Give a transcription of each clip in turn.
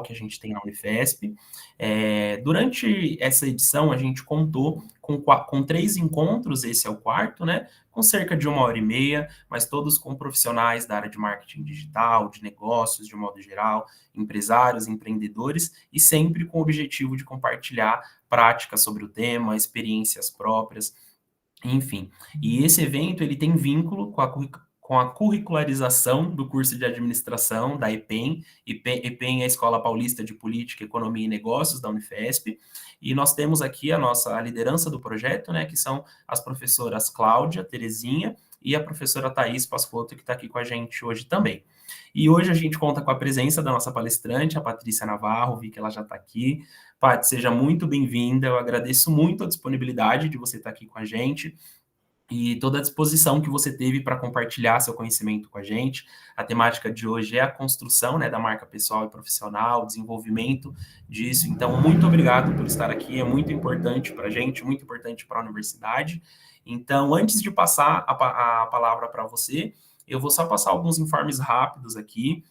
que a gente tem na Unifesp. Durante essa edição, a gente contou com 3 encontros, esse é o 4º, né? Com cerca de 1h30, mas todos com profissionais da área de marketing digital, de negócios, de modo geral, empresários, empreendedores, e sempre com o objetivo de compartilhar práticas sobre o tema, experiências próprias, enfim. E esse evento, ele tem vínculo com a curricularização do curso de administração da EPEM. EPEM é a Escola Paulista de Política, Economia e Negócios da Unifesp. E nós temos aqui a liderança do projeto, né, que são as professoras Cláudia, Terezinha e a professora Thaís Pascotto, que está aqui com a gente hoje também. E hoje a gente conta com a presença da nossa palestrante, a Patrícia Navarro, vi que ela já está aqui. Paty, seja muito bem-vinda, eu agradeço muito a disponibilidade de você estar aqui com a gente e toda a disposição que você teve para compartilhar seu conhecimento com a gente. A temática de hoje é a construção, né, da marca pessoal e profissional, o desenvolvimento disso. Então, muito obrigado por estar aqui, é muito importante para a gente, muito importante para a universidade. Então, antes de passar a palavra para você, eu vou só passar alguns informes rápidos aqui.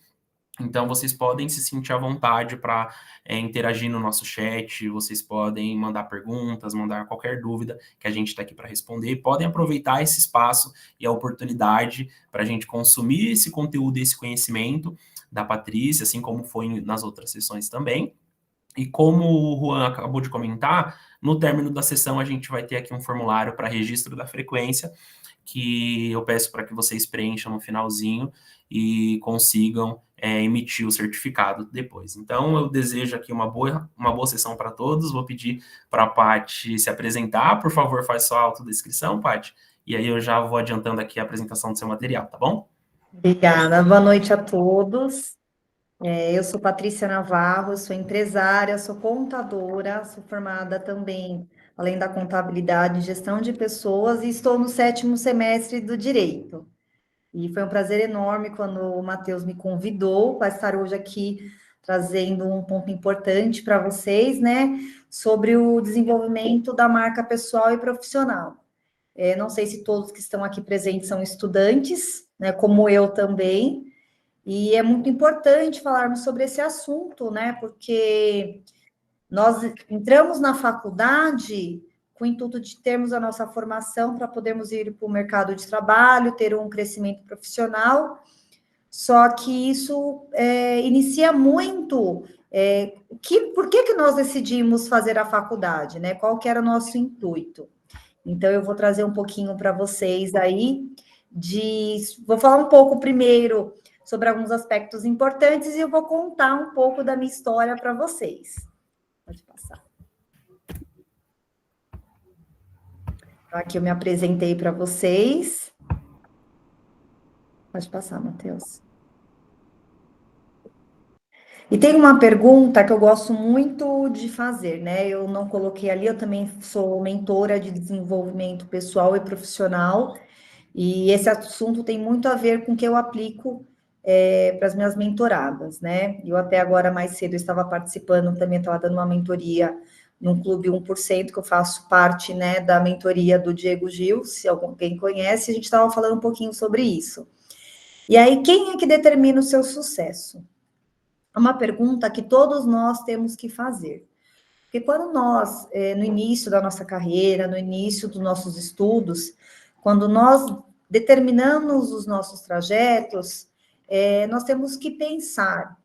Então, vocês podem se sentir à vontade para interagir no nosso chat, vocês podem mandar perguntas, mandar qualquer dúvida que a gente está aqui para responder. Podem aproveitar esse espaço e a oportunidade para a gente consumir esse conteúdo e esse conhecimento da Patrícia, assim como foi nas outras sessões também. E como o Juan acabou de comentar, no término da sessão a gente vai ter aqui um formulário para registro da frequência, que eu peço para que vocês preencham no finalzinho e consigam emitir o certificado depois. Então, eu desejo aqui uma boa sessão para todos. Vou pedir para a Paty se apresentar. Por favor, faz sua autodescrição, Paty. E aí eu já vou adiantando aqui a apresentação do seu material, tá bom? Obrigada. Boa noite a todos. Eu sou Patrícia Navarro, sou empresária, sou contadora, sou formada também, além da contabilidade, em gestão de pessoas, e estou no 7º semestre do Direito. E foi um prazer enorme quando o Matheus me convidou para estar hoje aqui trazendo um ponto importante para vocês, né, sobre o desenvolvimento da marca pessoal e profissional. Não sei se todos que estão aqui presentes são estudantes, né, como eu também, e é muito importante falarmos sobre esse assunto, né, porque nós entramos na faculdade com o intuito de termos a nossa formação para podermos ir para o mercado de trabalho, ter um crescimento profissional, só que isso inicia muito. Por que nós decidimos fazer a faculdade, né? Qual que era o nosso intuito? Então, eu vou trazer um pouquinho para vocês aí, vou falar um pouco primeiro sobre alguns aspectos importantes e eu vou contar um pouco da minha história para vocês. Pode passar. Então, aqui eu me apresentei para vocês. Pode passar, Matheus. E tem uma pergunta que eu gosto muito de fazer, né? Eu não coloquei ali, eu também sou mentora de desenvolvimento pessoal e profissional, e esse assunto tem muito a ver com o que eu aplico para as minhas mentoradas, né? Eu até agora, mais cedo, estava participando, também estava dando uma mentoria num clube 1%, que eu faço parte, né, da mentoria do Diego Gil, se alguém conhece, a gente estava falando um pouquinho sobre isso. E aí, quem é que determina o seu sucesso? É uma pergunta que todos nós temos que fazer. Porque quando nós, no início da nossa carreira, no início dos nossos estudos, quando nós determinamos os nossos trajetos, nós temos que pensar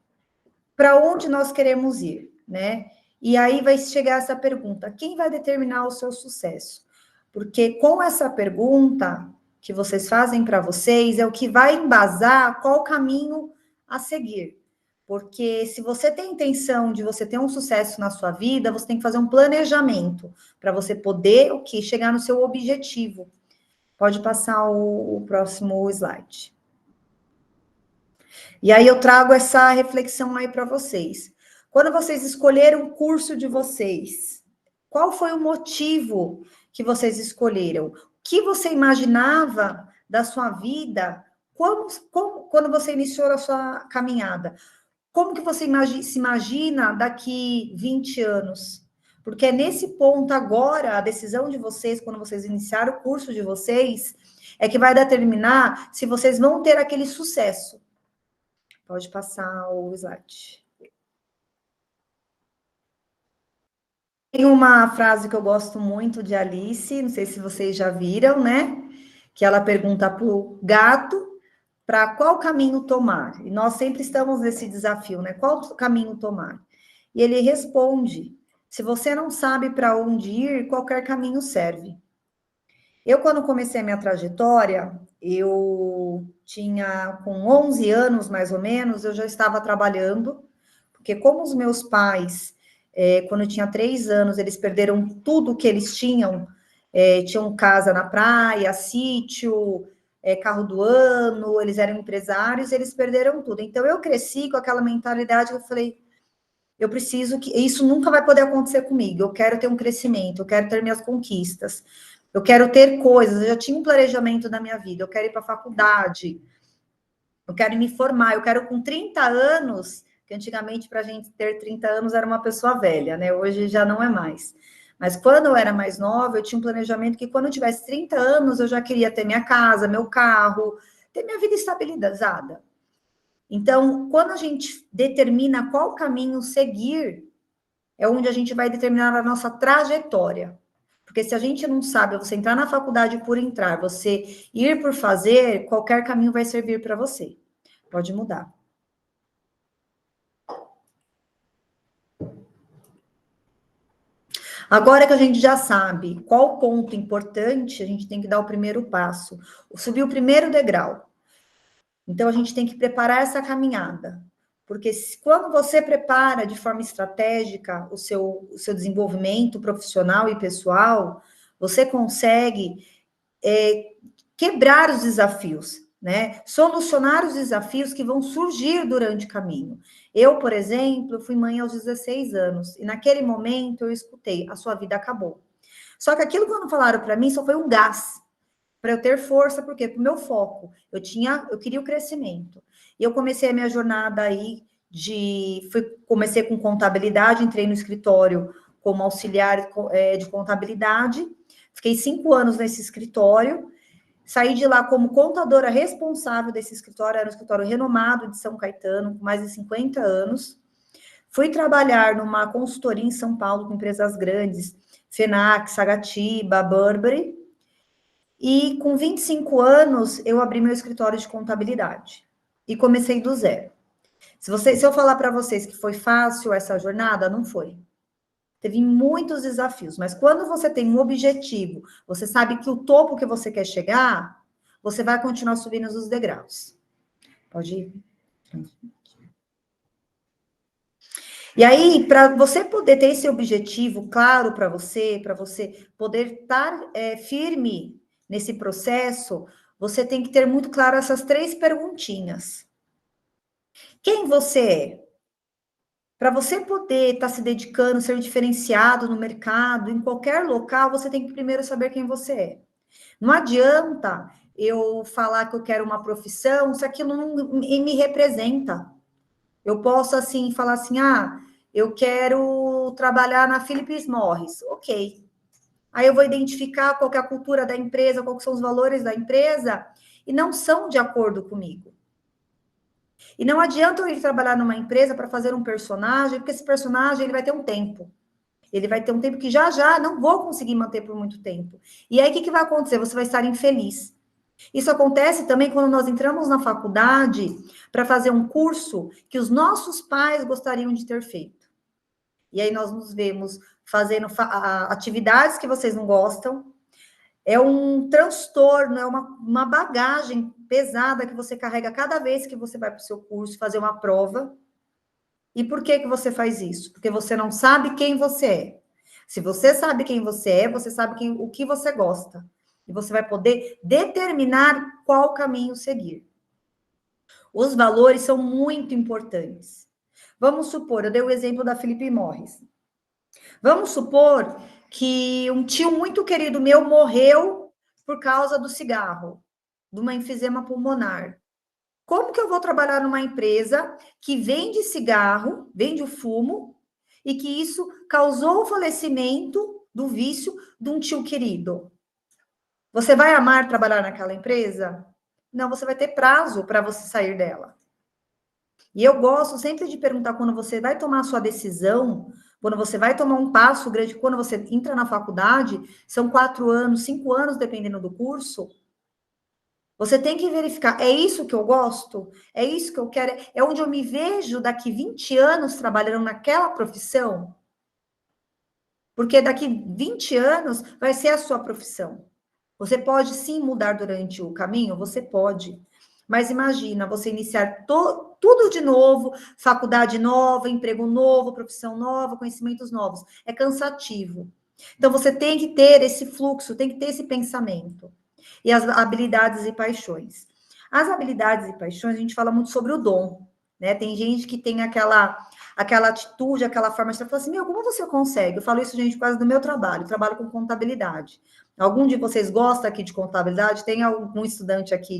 para onde nós queremos ir, né? E aí vai chegar essa pergunta: quem vai determinar o seu sucesso? Porque com essa pergunta que vocês fazem para vocês, é o que vai embasar qual caminho a seguir. Porque se você tem intenção de você ter um sucesso na sua vida, você tem que fazer um planejamento para você poder chegar no seu objetivo. Pode passar o próximo slide. E aí eu trago essa reflexão aí para vocês. Quando vocês escolheram o curso de vocês, qual foi o motivo que vocês escolheram? O que você imaginava da sua vida quando você iniciou a sua caminhada? Como que você se imagina daqui 20 anos? Porque é nesse ponto agora, a decisão de vocês, quando vocês iniciaram o curso de vocês, é que vai determinar se vocês vão ter aquele sucesso. Pode passar o slide. Tem uma frase que eu gosto muito de Alice, não sei se vocês já viram, né? Que ela pergunta para o gato para qual caminho tomar. E nós sempre estamos nesse desafio, né? Qual caminho tomar? E ele responde: se você não sabe para onde ir, qualquer caminho serve. Eu, quando comecei a minha trajetória, eu tinha, com 11 anos, mais ou menos, eu já estava trabalhando, porque como os meus pais, quando eu tinha 3 anos, eles perderam tudo que eles tinham, tinham casa na praia, sítio, carro do ano, eles eram empresários, eles perderam tudo. Então, eu cresci com aquela mentalidade que eu falei, eu preciso que isso nunca vai poder acontecer comigo. Eu quero ter um crescimento, eu quero ter minhas conquistas, eu quero ter coisas. Eu já tinha um planejamento da minha vida. Eu quero ir para a faculdade, eu quero me formar. Eu quero com 30 anos, que antigamente para a gente ter 30 anos era uma pessoa velha, né? Hoje já não é mais. Mas quando eu era mais nova, eu tinha um planejamento que quando eu tivesse 30 anos, eu já queria ter minha casa, meu carro, ter minha vida estabilizada. Então, quando a gente determina qual caminho seguir, é onde a gente vai determinar a nossa trajetória. Porque se a gente não sabe, você entrar na faculdade por entrar, você ir por fazer, qualquer caminho vai servir para você. Pode mudar. Agora que a gente já sabe qual ponto importante, a gente tem que dar o primeiro passo, subir o primeiro degrau. Então, a gente tem que preparar essa caminhada. Porque quando você prepara de forma estratégica o seu desenvolvimento profissional e pessoal, você consegue quebrar os desafios, né? Solucionar os desafios que vão surgir durante o caminho. Eu, por exemplo, fui mãe aos 16 anos, e naquele momento eu escutei: a sua vida acabou. Só que aquilo quando falaram para mim só foi um gás para eu ter força, porque para o meu foco, eu queria o crescimento. E eu comecei a minha jornada aí comecei com contabilidade, entrei no escritório como auxiliar de contabilidade, fiquei 5 anos nesse escritório, saí de lá como contadora responsável desse escritório, era um escritório renomado de São Caetano, com mais de 50 anos. Fui trabalhar numa consultoria em São Paulo com empresas grandes, Fenac, Sagatiba, Burberry, e com 25 anos, eu abri meu escritório de contabilidade. E comecei do zero. Se eu falar para vocês que foi fácil essa jornada, não foi. Teve muitos desafios, mas quando você tem um objetivo, você sabe que o topo que você quer chegar, você vai continuar subindo os degraus. Pode ir. E aí, para você poder ter esse objetivo claro para você poder estar firme nesse processo, você tem que ter muito claro essas 3 perguntinhas. Quem você é? Para você poder estar se dedicando, ser diferenciado no mercado, em qualquer local, você tem que primeiro saber quem você é. Não adianta eu falar que eu quero uma profissão se aquilo não me representa. Eu posso, assim, falar assim, eu quero trabalhar na Philip Morris. Ok. Aí eu vou identificar qual que é a cultura da empresa, quais são os valores da empresa, e não são de acordo comigo. E não adianta eu ir trabalhar numa empresa para fazer um personagem, porque esse personagem ele vai ter um tempo. Ele vai ter um tempo que já não vou conseguir manter por muito tempo. E aí, o que vai acontecer? Você vai estar infeliz. Isso acontece também quando nós entramos na faculdade para fazer um curso que os nossos pais gostariam de ter feito. E aí nós nos vemos fazendo atividades que vocês não gostam. É um transtorno, é uma bagagem pesada que você carrega cada vez que você vai para o seu curso fazer uma prova. E por que você faz isso? Porque você não sabe quem você é. Se você sabe quem você é, você sabe o que você gosta. E você vai poder determinar qual caminho seguir. Os valores são muito importantes. Vamos supor, eu dei o exemplo da Philip Morris. Vamos supor que um tio muito querido meu morreu por causa do cigarro, de uma enfisema pulmonar. Como que eu vou trabalhar numa empresa que vende cigarro, vende o fumo, e que isso causou o falecimento do vício de um tio querido? Você vai amar trabalhar naquela empresa? Não, você vai ter prazo para você sair dela. E eu gosto sempre de perguntar, quando você vai tomar a sua decisão, Quando você vai tomar um passo grande, quando você entra na faculdade, são 4 anos, 5 anos, dependendo do curso. Você tem que verificar, é isso que eu gosto? É isso que eu quero? É onde eu me vejo daqui 20 anos trabalhando naquela profissão? Porque daqui 20 anos vai ser a sua profissão. Você pode sim mudar durante o caminho? Você pode. Mas imagina você iniciar tudo de novo, faculdade nova, emprego novo, profissão nova, conhecimentos novos. É cansativo. Então você tem que ter esse fluxo, tem que ter esse pensamento. E as habilidades e paixões. As habilidades e paixões, a gente fala muito sobre o dom, né? Tem gente que tem aquela atitude, aquela forma de falar assim, meu, como você consegue? Eu falo isso, gente, por causa do meu trabalho. Eu trabalho com contabilidade. Algum de vocês gosta aqui de contabilidade? Tem algum estudante aqui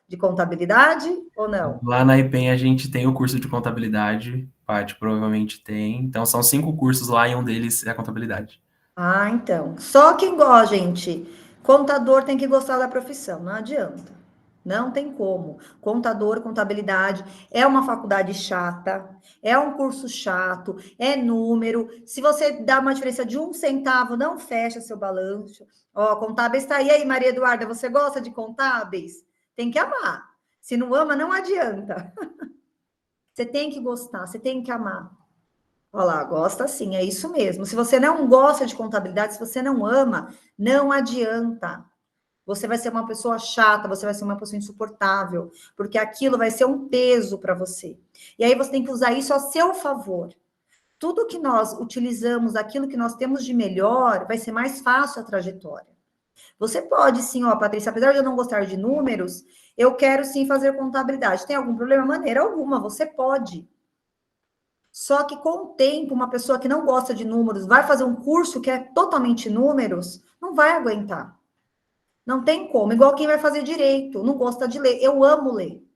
de contabilidade ou não? Lá na IPEM a gente tem o curso de contabilidade, Paty provavelmente tem. Então são 5 cursos lá e um deles é a contabilidade. Ah, então. Só quem gosta, gente. Contador tem que gostar da profissão, não adianta. Não tem como. Contador, contabilidade é uma faculdade chata, é um curso chato, é número. Se você dá uma diferença de 1 centavo, não fecha seu balanço. Ó, contábeis está aí. E aí, Maria Eduarda, você gosta de contábeis? Tem que amar. Se não ama, não adianta. Você tem que gostar, você tem que amar. Olha lá, gosta sim, é isso mesmo. Se você não gosta de contabilidade, se você não ama, não adianta. Você vai ser uma pessoa chata, você vai ser uma pessoa insuportável, porque aquilo vai ser um peso para você. E aí você tem que usar isso a seu favor. Tudo que nós utilizamos, aquilo que nós temos de melhor, vai ser mais fácil a trajetória. Você pode sim, ó, Patrícia, apesar de eu não gostar de números, eu quero sim fazer contabilidade. Tem algum problema? Maneira alguma, você pode. Só que com o tempo, uma pessoa que não gosta de números vai fazer um curso que é totalmente números, não vai aguentar. Não tem como. Igual quem vai fazer direito, não gosta de ler. Eu amo ler.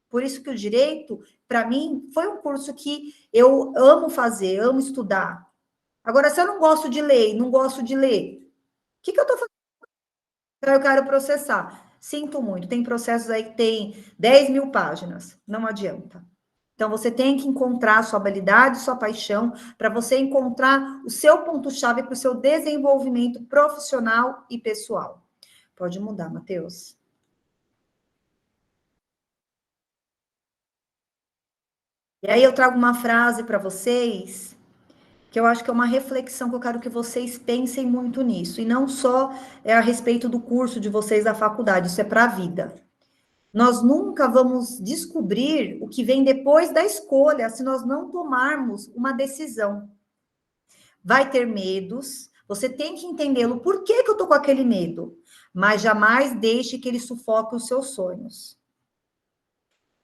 Por isso que o direito, para mim, foi um curso que eu amo fazer, amo estudar. Agora, se eu não gosto de ler, não gosto de ler, o que eu estou fazendo? Eu quero processar. Sinto muito. Tem processos aí que tem 10 mil páginas. Não adianta. Então, você tem que encontrar a sua habilidade, sua paixão, para você encontrar o seu ponto-chave para o seu desenvolvimento profissional e pessoal. Pode mudar, Matheus. E aí eu trago uma frase para vocês, que eu acho que é uma reflexão que eu quero que vocês pensem muito nisso. E não só é a respeito do curso de vocês da faculdade, isso é para a vida. Nós nunca vamos descobrir o que vem depois da escolha se nós não tomarmos uma decisão. Vai ter medos, você tem que entendê-lo. Por que eu tô com aquele medo? Mas jamais deixe que ele sufoque os seus sonhos.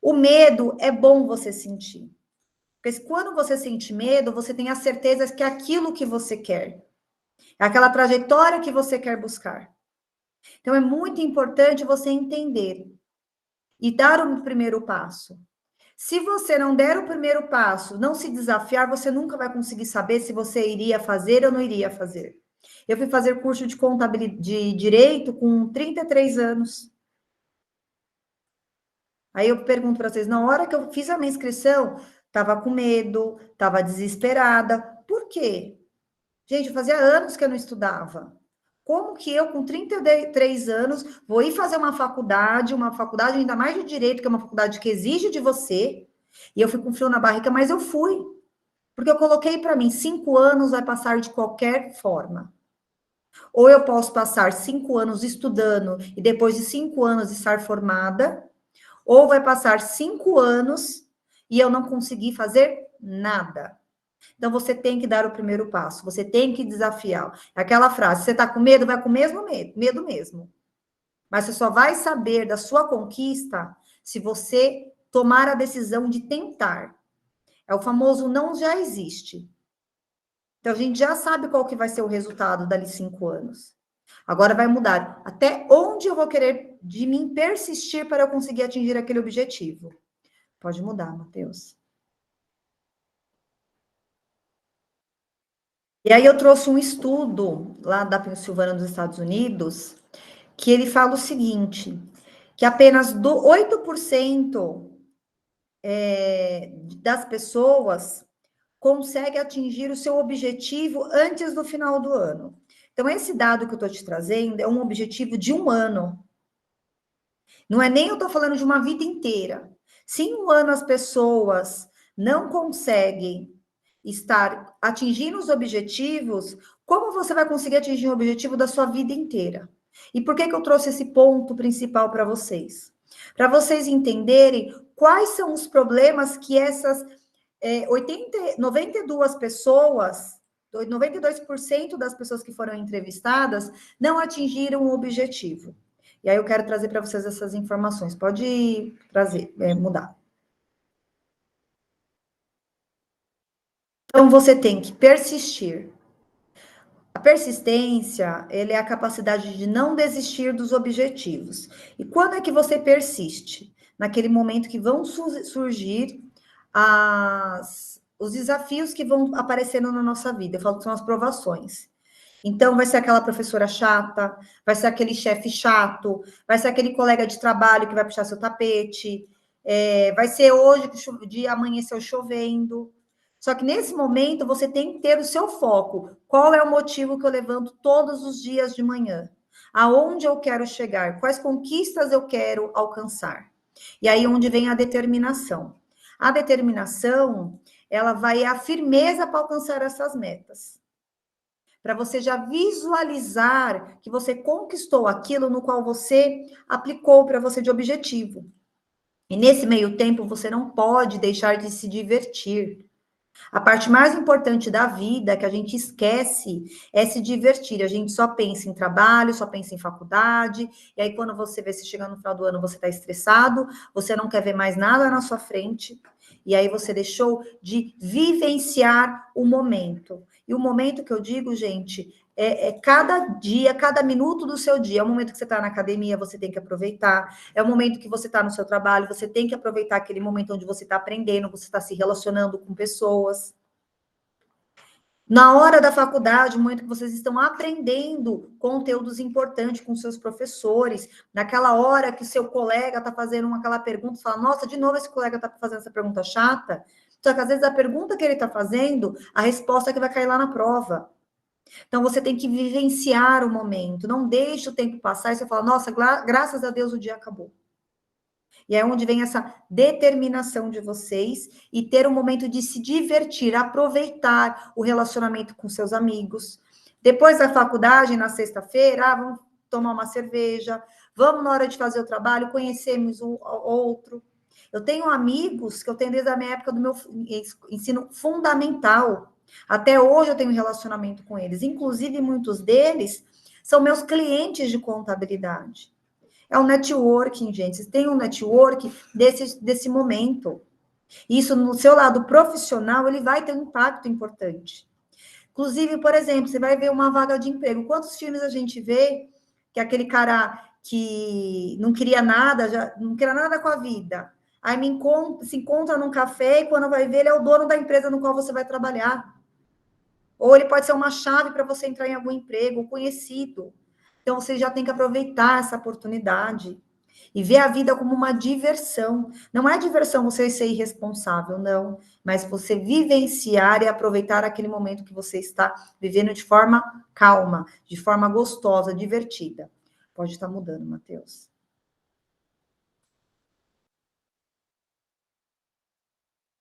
O medo é bom você sentir. Porque quando você sente medo, você tem a certeza que é aquilo que você quer. É aquela trajetória que você quer buscar. Então, é muito importante você entender e dar o primeiro passo. Se você não der o primeiro passo, não se desafiar, você nunca vai conseguir saber se você iria fazer ou não iria fazer. Eu fui fazer curso de contabilidade, de direito com 33 anos. Aí eu pergunto para vocês, na hora que eu fiz a minha inscrição, estava com medo, estava desesperada. Por quê? Gente, fazia anos que eu não estudava. Como que eu, com 33 anos, vou ir fazer uma faculdade ainda mais de direito, que é uma faculdade que exige de você, e eu fui com frio na barriga, mas eu fui. Porque eu coloquei para mim, 5 anos vai passar de qualquer forma. Ou eu posso passar 5 anos estudando e depois de 5 anos estar formada, ou vai passar 5 anos e eu não conseguir fazer nada. Então, você tem que dar o primeiro passo, você tem que desafiar. Aquela frase, você está com medo, vai com o mesmo medo mesmo. Mas você só vai saber da sua conquista se você tomar a decisão de tentar. É o famoso não já existe. Então, a gente já sabe qual que vai ser o resultado dali 5 anos. Agora vai mudar. Até onde eu vou querer de mim persistir para eu conseguir atingir aquele objetivo? Pode mudar, Matheus. E aí eu trouxe um estudo lá da Pensilvânia, nos Estados Unidos, que ele fala o seguinte, que apenas 8% das pessoas consegue atingir o seu objetivo antes do final do ano. Então, esse dado que eu estou te trazendo é um objetivo de um ano. Não é nem eu estou falando de uma vida inteira. Se em um ano as pessoas não conseguem estar atingindo os objetivos, como você vai conseguir atingir o objetivo da sua vida inteira? E por que eu trouxe esse ponto principal para vocês? Para vocês entenderem quais são os problemas que essas 92 pessoas, 92% das pessoas que foram entrevistadas não atingiram o objetivo. E aí eu quero trazer para vocês essas informações. Pode trazer, mudar. Então, você tem que persistir. A persistência, ele é a capacidade de não desistir dos objetivos. E quando é que você persiste? Naquele momento que vão surgir os desafios que vão aparecendo na nossa vida. Eu falo que são as provações. Então, vai ser aquela professora chata, vai ser aquele chefe chato, vai ser aquele colega de trabalho que vai puxar seu tapete, vai ser hoje de amanheceu chovendo. Só que nesse momento você tem que ter o seu foco. Qual é o motivo que eu levanto todos os dias de manhã? Aonde eu quero chegar? Quais conquistas eu quero alcançar? E aí onde vem a determinação. A determinação, ela vai a firmeza para alcançar essas metas. Para você já visualizar que você conquistou aquilo no qual você aplicou para você de objetivo. E nesse meio tempo, você não pode deixar de se divertir. A parte mais importante da vida que a gente esquece é se divertir. A gente só pensa em trabalho, só pensa em faculdade, e aí quando você vê se chegando no final do ano, você está estressado, você não quer ver mais nada na sua frente, e aí você deixou de vivenciar o momento. E o momento que eu digo, gente, é cada dia, cada minuto do seu dia. É o momento que você está na academia, você tem que aproveitar. É o momento que você está no seu trabalho, você tem que aproveitar aquele momento onde você está aprendendo, você está se relacionando com pessoas. Na hora da faculdade, o momento que vocês estão aprendendo conteúdos importantes com seus professores, naquela hora que o seu colega está fazendo aquela pergunta, você fala, nossa, de novo esse colega está fazendo essa pergunta chata. Só que às vezes a pergunta que ele está fazendo, a resposta é que vai cair lá na prova. Então, você tem que vivenciar o momento, não deixe o tempo passar e você fala, nossa, graças a Deus o dia acabou. E é onde vem essa determinação de vocês e ter um momento de se divertir, aproveitar o relacionamento com seus amigos. Depois da faculdade, na sexta-feira, vamos tomar uma cerveja, vamos na hora de fazer o trabalho, conhecemos um outro. Eu tenho amigos que eu tenho desde a minha época do meu ensino fundamental. Até hoje eu tenho relacionamento com eles. Inclusive, muitos deles são meus clientes de contabilidade. É um networking, gente. Vocês têm um network desse momento. Isso, no seu lado profissional, ele vai ter um impacto importante. Inclusive, por exemplo, você vai ver uma vaga de emprego. Quantos filmes a gente vê que aquele cara que não queria nada, não queria nada com a vida, aí se encontra num café e quando vai ver, ele é o dono da empresa no qual você vai trabalhar. Ou ele pode ser uma chave para você entrar em algum emprego, conhecido. Então, você já tem que aproveitar essa oportunidade e ver a vida como uma diversão. Não é diversão você ser irresponsável, não, mas você vivenciar e aproveitar aquele momento que você está vivendo de forma calma, de forma gostosa, divertida. Pode estar mudando, Matheus.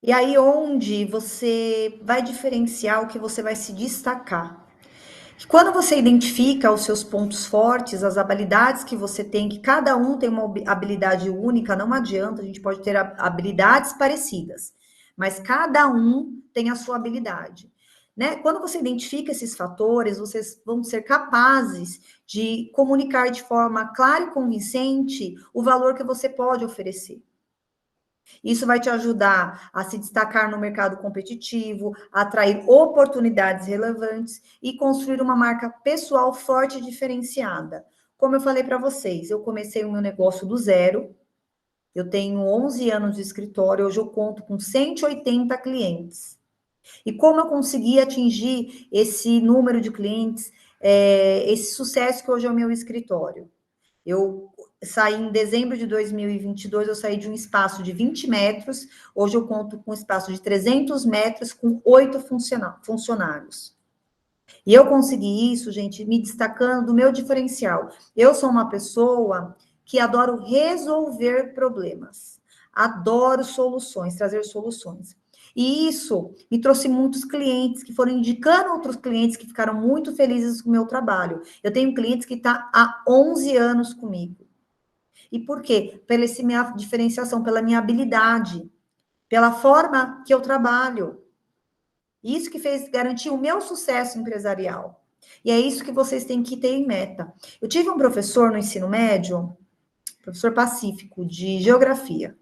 E aí, onde você vai diferenciar o que você vai se destacar? Quando você identifica os seus pontos fortes, as habilidades que você tem, que cada um tem uma habilidade única, não adianta, a gente pode ter habilidades parecidas, mas cada um tem a sua habilidade. Né? Quando você identifica esses fatores, vocês vão ser capazes de comunicar de forma clara e convincente o valor que você pode oferecer. Isso vai te ajudar a se destacar no mercado competitivo, a atrair oportunidades relevantes e construir uma marca pessoal forte e diferenciada. Como eu falei para vocês, eu comecei o meu negócio do zero, eu tenho 11 anos de escritório, hoje eu conto com 180 clientes. E como eu consegui atingir esse número de clientes, esse sucesso que hoje é o meu escritório? Eu saí em dezembro de 2022, eu saí de um espaço de 20 metros, hoje eu conto com um espaço de 300 metros com 8 funcionários. E eu consegui isso, gente, me destacando do meu diferencial. Eu sou uma pessoa que adoro resolver problemas, adoro soluções, trazer soluções. E isso me trouxe muitos clientes que foram indicando outros clientes que ficaram muito felizes com o meu trabalho. Eu tenho clientes que estão há 11 anos comigo. E por quê? Pela essa minha diferenciação, pela minha habilidade, pela forma que eu trabalho. Isso que fez garantir o meu sucesso empresarial. E é isso que vocês têm que ter em meta. Eu tive um professor no ensino médio, professor Pacífico, de geografia.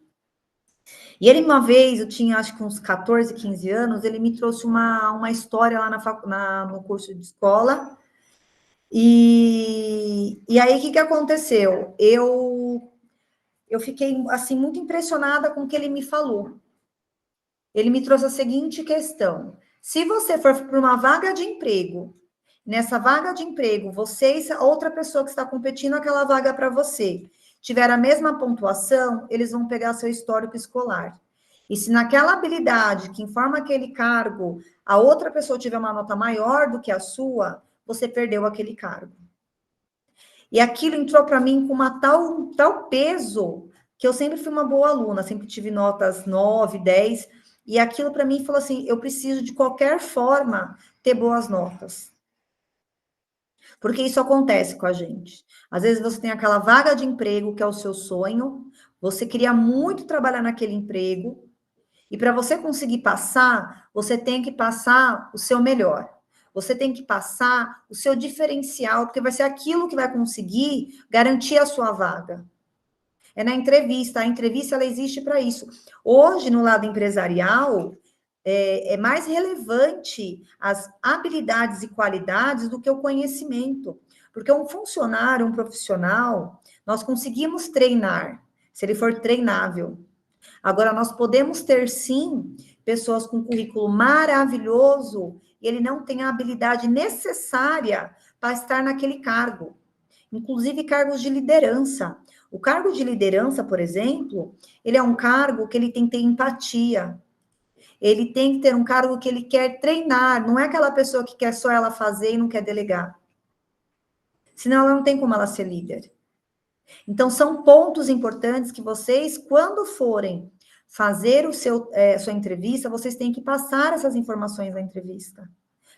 E ele, uma vez, eu tinha acho que uns 14, 15 anos, ele me trouxe uma história lá no curso de escola. E aí, o que aconteceu? Eu fiquei, assim, muito impressionada com o que ele me falou. Ele me trouxe a seguinte questão: se você for para uma vaga de emprego, nessa vaga de emprego, você e outra pessoa que está competindo aquela vaga para você tiver a mesma pontuação, eles vão pegar seu histórico escolar. E se naquela habilidade que informa aquele cargo, a outra pessoa tiver uma nota maior do que a sua, você perdeu aquele cargo. E aquilo entrou para mim com uma tal peso, que eu sempre fui uma boa aluna, sempre tive notas 9, 10, e aquilo para mim falou assim, eu preciso de qualquer forma ter boas notas. Porque isso acontece com a gente. Às vezes você tem aquela vaga de emprego que é o seu sonho, você queria muito trabalhar naquele emprego, e para você conseguir passar, você tem que passar o seu melhor. Você tem que passar o seu diferencial, porque vai ser aquilo que vai conseguir garantir a sua vaga. É na entrevista, a entrevista ela existe para isso. Hoje, no lado empresarial, é mais relevante as habilidades e qualidades do que o conhecimento. Porque um funcionário, um profissional, nós conseguimos treinar, se ele for treinável. Agora, nós podemos ter, sim, pessoas com currículo maravilhoso e ele não tem a habilidade necessária para estar naquele cargo. Inclusive, cargos de liderança. O cargo de liderança, por exemplo, ele é um cargo que ele tem que ter empatia. Ele tem que ter um cargo que ele quer treinar. Não é aquela pessoa que quer só ela fazer e não quer delegar. Senão, ela não tem como ela ser líder. Então, são pontos importantes que vocês, quando forem fazer sua entrevista, vocês têm que passar essas informações na entrevista.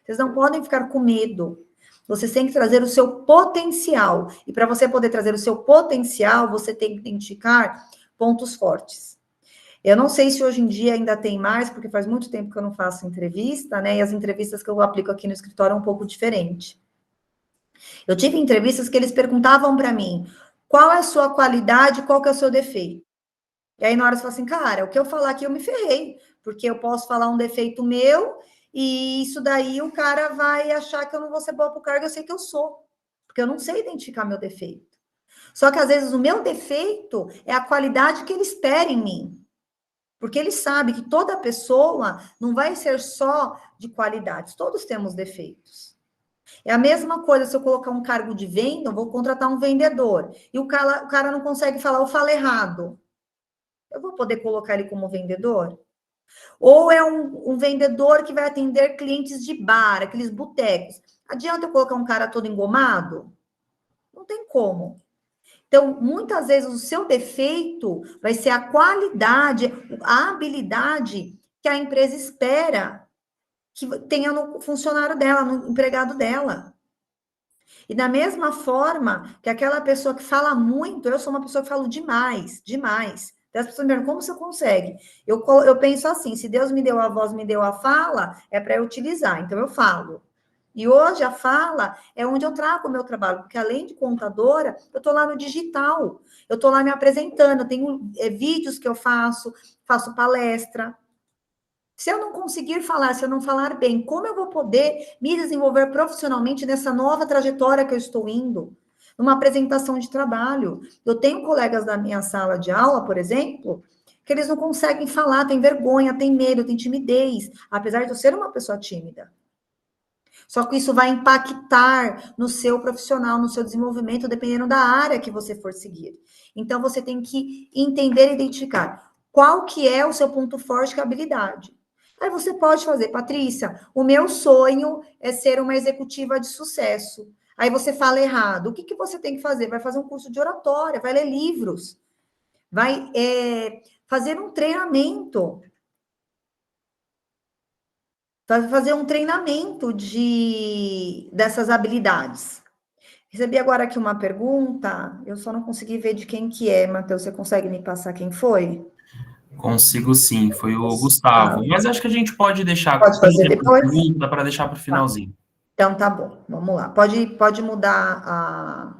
Vocês não podem ficar com medo. Vocês têm que trazer o seu potencial. E para você poder trazer o seu potencial, você tem que identificar pontos fortes. Eu não sei se hoje em dia ainda tem mais, porque faz muito tempo que eu não faço entrevista, né? E as entrevistas que eu aplico aqui no escritório é um pouco diferente. Eu tive entrevistas que eles perguntavam para mim, qual é a sua qualidade, qual que é o seu defeito? E aí, na hora, você fala assim, cara, o que eu falar aqui, eu me ferrei, porque eu posso falar um defeito meu, e isso daí o cara vai achar que eu não vou ser boa para o cargo, eu sei que eu sou, porque eu não sei identificar meu defeito. Só que, às vezes, o meu defeito é a qualidade que ele espera em mim. Porque ele sabe que toda pessoa não vai ser só de qualidades, todos temos defeitos. É a mesma coisa se eu colocar um cargo de venda, eu vou contratar um vendedor, e o cara não consegue falar, ou fala errado. Eu vou poder colocar ele como vendedor? Ou é um vendedor que vai atender clientes de bar, aqueles botecos. Adianta eu colocar um cara todo engomado? Não tem como. Então, muitas vezes, o seu defeito vai ser a qualidade, a habilidade que a empresa espera que tenha no funcionário dela, no empregado dela. E da mesma forma que aquela pessoa que fala muito, eu sou uma pessoa que falo demais, demais. Então, as pessoas me perguntam, como você consegue? Eu penso assim, se Deus me deu a voz, me deu a fala, é para eu utilizar, então eu falo. E hoje a fala é onde eu trago o meu trabalho, porque além de contadora, eu estou lá no digital, eu estou lá me apresentando, eu tenho vídeos que eu faço palestra. Se eu não conseguir falar, se eu não falar bem, como eu vou poder me desenvolver profissionalmente nessa nova trajetória que eu estou indo? Numa apresentação de trabalho. Eu tenho colegas da minha sala de aula, por exemplo, que eles não conseguem falar, têm vergonha, têm medo, têm timidez, apesar de eu ser uma pessoa tímida. Só que isso vai impactar no seu profissional, no seu desenvolvimento, dependendo da área que você for seguir. Então, você tem que entender e identificar qual que é o seu ponto forte, que é a habilidade. Aí você pode fazer, Patrícia, o meu sonho é ser uma executiva de sucesso. Aí você fala errado. O que, que você tem que fazer? Vai fazer um curso de oratória, vai ler livros, vai fazer um treinamento, fazer um treinamento dessas habilidades. Recebi agora aqui uma pergunta, eu só não consegui ver de quem que é, Matheus, você consegue me passar quem foi? Consigo sim, foi o Tá, Gustavo. Mas acho que a gente pode deixar, pode como fazer tem muita depois? pergunta, para deixar para o Tá, finalzinho. então tá bom, vamos lá. Pode mudar a...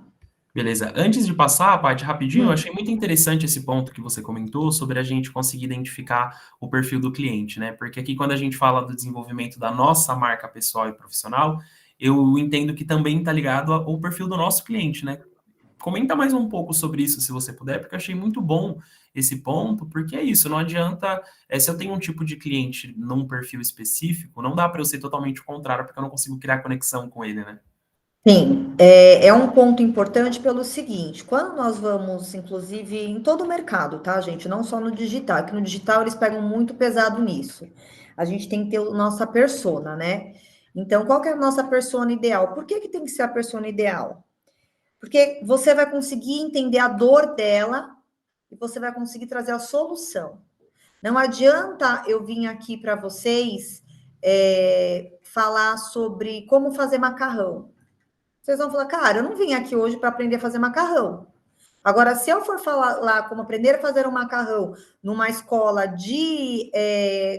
Beleza. Antes de passar a parte rapidinho, eu Hum, achei muito interessante esse ponto que você comentou sobre a gente conseguir identificar o perfil do cliente, né? Porque aqui, quando a gente fala do desenvolvimento da nossa marca pessoal e profissional, eu entendo que também está ligado ao perfil do nosso cliente, né? Comenta mais um pouco sobre isso, se você puder, porque eu achei muito bom esse ponto, porque é isso, não adianta, se eu tenho um tipo de cliente num perfil específico, não dá para eu ser totalmente o contrário, porque eu não consigo criar conexão com ele, né? sim, é um ponto importante pelo seguinte, quando nós vamos, inclusive, em todo o mercado, tá, gente? Não só no digital, que no digital eles pegam muito pesado nisso. A gente tem que ter a nossa persona, né? Então, qual que é a nossa persona ideal? Por que que tem que ser a persona ideal? Porque você vai conseguir entender a dor dela e você vai conseguir trazer a solução. Não adianta eu vir aqui para vocês falar sobre como fazer macarrão. Vocês vão falar, cara, eu não vim aqui hoje para aprender a fazer macarrão. Agora, se eu for falar lá como aprender a fazer um macarrão numa escola de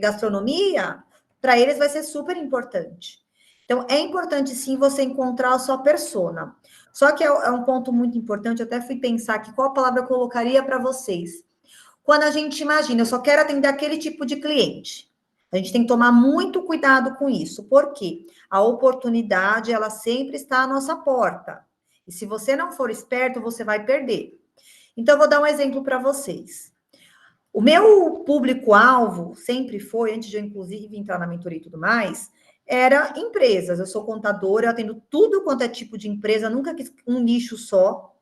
gastronomia, para eles vai ser super importante. Então, é importante sim você encontrar a sua persona. Só que é um ponto muito importante, eu até fui pensar aqui qual palavra eu colocaria para vocês. Quando a gente imagina, eu só quero atender aquele tipo de cliente. A gente tem que tomar muito cuidado com isso. Por quê? A oportunidade, ela sempre está à nossa porta. E se você não for esperto, você vai perder. Então, eu vou dar um exemplo para vocês. O meu público-alvo sempre foi, antes de eu, inclusive, entrar na mentoria e tudo mais, era empresas. Eu sou contadora, eu atendo tudo quanto é tipo de empresa, nunca quis um nicho só.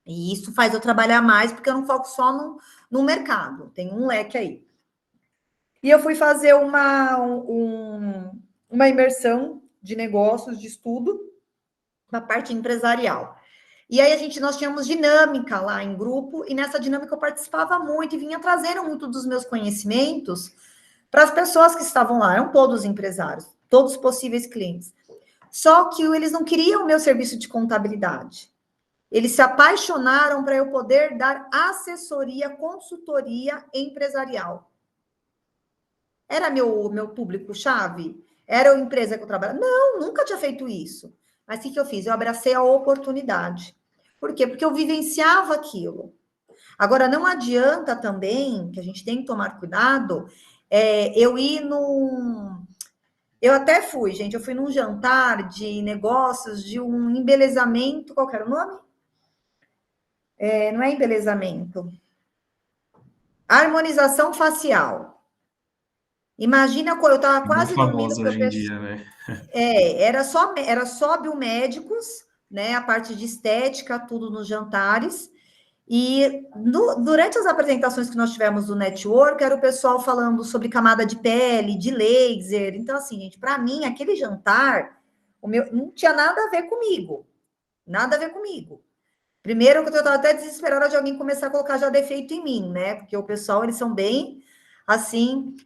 E isso faz eu trabalhar mais, porque eu não foco só no mercado. Tem um leque aí. E eu fui fazer uma imersão de negócios, de estudo, na parte empresarial. E aí nós tínhamos dinâmica lá em grupo, e nessa dinâmica eu participava muito e vinha trazendo muito dos meus conhecimentos para as pessoas que estavam lá. Eram todos empresários, todos possíveis clientes. Só que eles não queriam o meu serviço de contabilidade. Eles se apaixonaram para eu poder dar assessoria, consultoria empresarial. Era meu público-chave? Era a empresa que eu trabalhava? Não, nunca tinha feito isso. Mas o que eu fiz? Eu abracei a oportunidade. Por quê? Porque eu vivenciava aquilo. Agora, não adianta também, que a gente tem que tomar cuidado, eu ir num... Eu até fui, gente, eu fui num jantar de negócios, de um embelezamento, qual que era o nome? Não é embelezamento. Harmonização facial. Imagina, eu estava Muito quase dormindo famoso para a hoje em pessoa. dia, né? Era só biomédicos, né? A parte de estética, tudo nos jantares. E durante as apresentações que nós tivemos do network, era o pessoal falando sobre camada de pele, de laser. Então, assim, gente, para mim, aquele jantar, não tinha nada a ver comigo. Nada a ver comigo. Primeiro, que eu estava até desesperada de alguém começar a colocar já defeito em mim, né? Porque o pessoal, eles são bem, assim,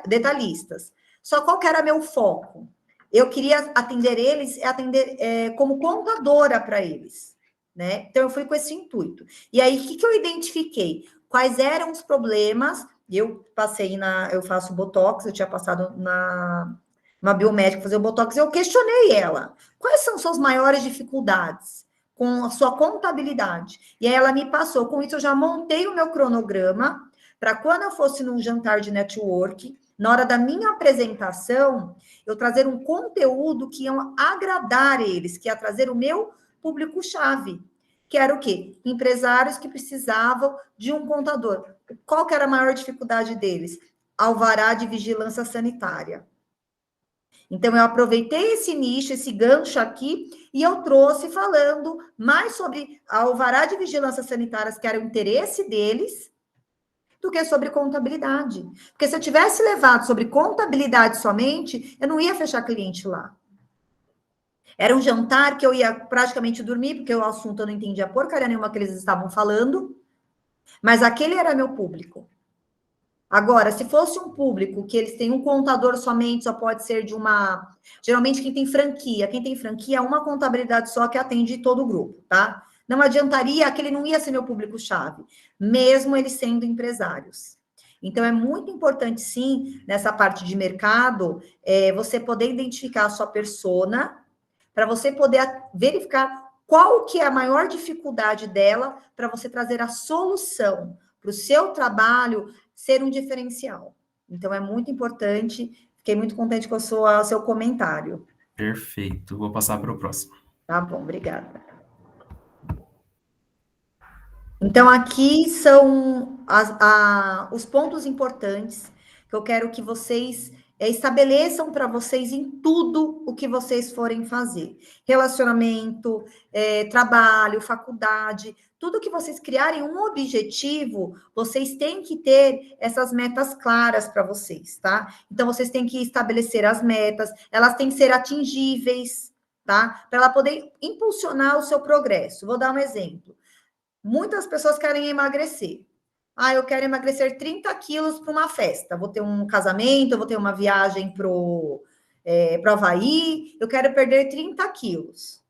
detalhistas. Só qual que era meu foco? Eu queria atender eles, como contadora para eles, né? Então, eu fui com esse intuito. E aí, o que eu identifiquei? Quais eram os problemas? Eu faço Botox, eu tinha passado uma biomédica fazer o Botox, eu questionei ela. Quais são suas maiores dificuldades com a sua contabilidade? E aí ela me passou. Com isso, eu já montei o meu cronograma para quando eu fosse num jantar de network, na hora da minha apresentação, eu trazer um conteúdo que ia agradar eles, que ia trazer o meu público-chave, que era o quê? Empresários que precisavam de um contador. Qual que era a maior dificuldade deles? Alvará de vigilância sanitária. Então, eu aproveitei esse nicho, esse gancho aqui, e eu trouxe falando mais sobre a alvará de vigilância sanitária, que era o interesse deles, do que sobre contabilidade. Porque se eu tivesse levado sobre contabilidade somente, eu não ia fechar cliente lá. Era um jantar que eu ia praticamente dormir, porque o assunto eu não entendia porcaria nenhuma que eles estavam falando, mas aquele era meu público. Agora, se fosse um público que eles têm um contador somente, só pode ser de uma... Geralmente, quem tem franquia é uma contabilidade só que atende todo o grupo, tá? Não adiantaria, aquele não ia ser meu público-chave, mesmo eles sendo empresários. Então, é muito importante, sim, nessa parte de mercado, você poder identificar a sua persona, para você poder verificar qual que é a maior dificuldade dela, para você trazer a solução para o seu trabalho ser um diferencial. Então, é muito importante. Fiquei muito contente com o seu comentário. Perfeito. Vou passar para o próximo. Tá bom, obrigada. Então, aqui são os pontos importantes que eu quero que vocês estabeleçam para vocês em tudo o que vocês forem fazer. Relacionamento, trabalho, faculdade, tudo que vocês criarem um objetivo, vocês têm que ter essas metas claras para vocês, tá? Então, vocês têm que estabelecer as metas, elas têm que ser atingíveis, tá? Para ela poder impulsionar o seu progresso. Vou dar um exemplo. Muitas pessoas querem emagrecer. Ah, eu quero emagrecer 30 quilos para uma festa. Vou ter um casamento, eu vou ter uma viagem para o Havaí, eu quero perder 30 quilos.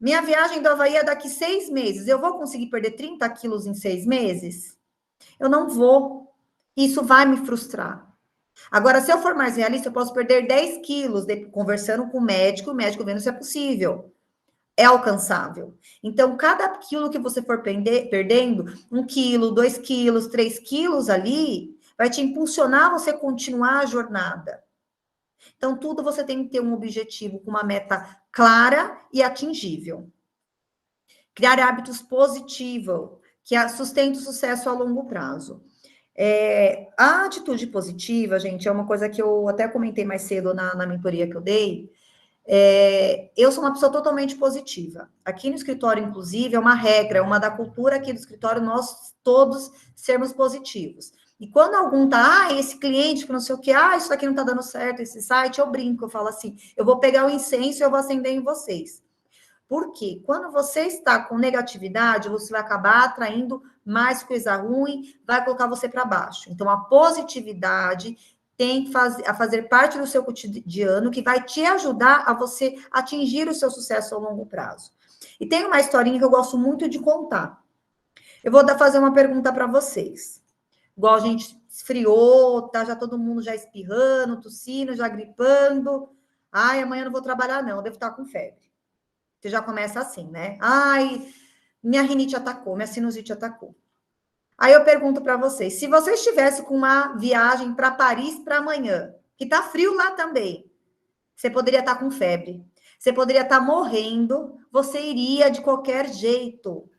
Minha viagem do Havaí é daqui 6 meses. Eu vou conseguir perder 30 quilos em 6 meses? Eu não vou. Isso vai me frustrar. Agora, se eu for mais realista, eu posso perder 10 quilos conversando com o médico vendo se é possível. É alcançável. Então, cada quilo que você for perdendo, 1 quilo, 2 quilos, 3 quilos ali, vai te impulsionar a você continuar a jornada. Então, tudo você tem que ter um objetivo com uma meta clara e atingível. Criar hábitos positivos, que sustentem o sucesso a longo prazo. A atitude positiva, gente, é uma coisa que eu até comentei mais cedo na mentoria que eu dei. Eu sou uma pessoa totalmente positiva. Aqui no escritório, inclusive, é uma regra, uma da cultura aqui do escritório, nós todos sermos positivos. E quando algum tá, esse cliente que não sei o que, isso aqui não tá dando certo, esse site, eu brinco, eu falo assim, eu vou pegar o incenso e eu vou acender em vocês. Por quê? Quando você está com negatividade, você vai acabar atraindo mais coisa ruim, vai colocar você para baixo. Então, a positividade tem que fazer parte do seu cotidiano, que vai te ajudar a você atingir o seu sucesso a longo prazo. E tem uma historinha que eu gosto muito de contar. Eu vou fazer uma pergunta para vocês. Igual a gente esfriou, tá já todo mundo já espirrando, tossindo, já gripando. Ai, amanhã não vou trabalhar não, eu devo estar com febre. Você já começa assim, né? Ai, minha rinite atacou, minha sinusite atacou. Aí eu pergunto para vocês, se você estivesse com uma viagem para Paris para amanhã, que tá frio lá também, você poderia estar com febre, você poderia estar morrendo, você iria de qualquer jeito.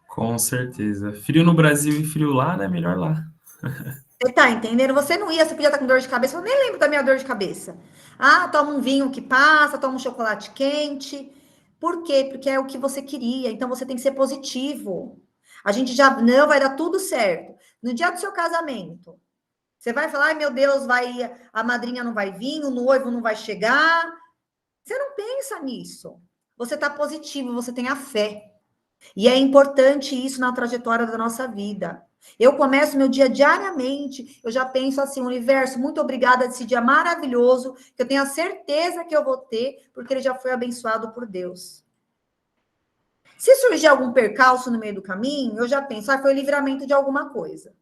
Com certeza. Frio no Brasil e frio lá, né? Melhor lá. Você tá entendendo? Você não ia, você podia estar com dor de cabeça, eu nem lembro da minha dor de cabeça. Ah, toma um vinho que passa, toma um chocolate quente. Por quê? Porque é o que você queria, então você tem que ser positivo. A gente já, não, vai dar tudo certo. No dia do seu casamento, você vai falar, ai meu Deus, a madrinha não vai vir, o noivo não vai chegar. Você não pensa nisso. Você tá positivo, você tem a fé. E é importante isso na trajetória da nossa vida. Eu começo meu dia diariamente, eu já penso assim, universo, muito obrigada desse dia maravilhoso, que eu tenho a certeza que eu vou ter, porque ele já foi abençoado por Deus. Se surgir algum percalço no meio do caminho, eu já penso, foi o livramento de alguma coisa.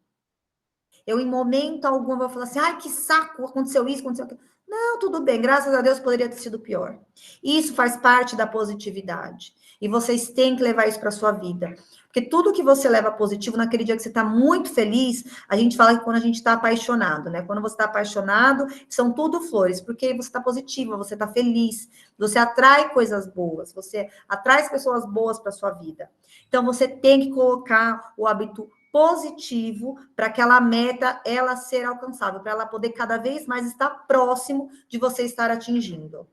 Eu, em momento algum, vou falar assim, ai, que saco, aconteceu isso, aconteceu aquilo. Não, tudo bem, graças a Deus poderia ter sido pior. Isso faz parte da positividade. E vocês têm que levar isso para a sua vida. Porque tudo que você leva positivo, naquele dia que você está muito feliz, a gente fala que quando a gente está apaixonado, né? Quando você está apaixonado, são tudo flores, porque você está positiva, você está feliz, você atrai coisas boas, você atrai pessoas boas para a sua vida. Então, você tem que colocar o hábito positivo para aquela meta ela ser alcançável, para ela poder cada vez mais estar próximo de você estar atingindo.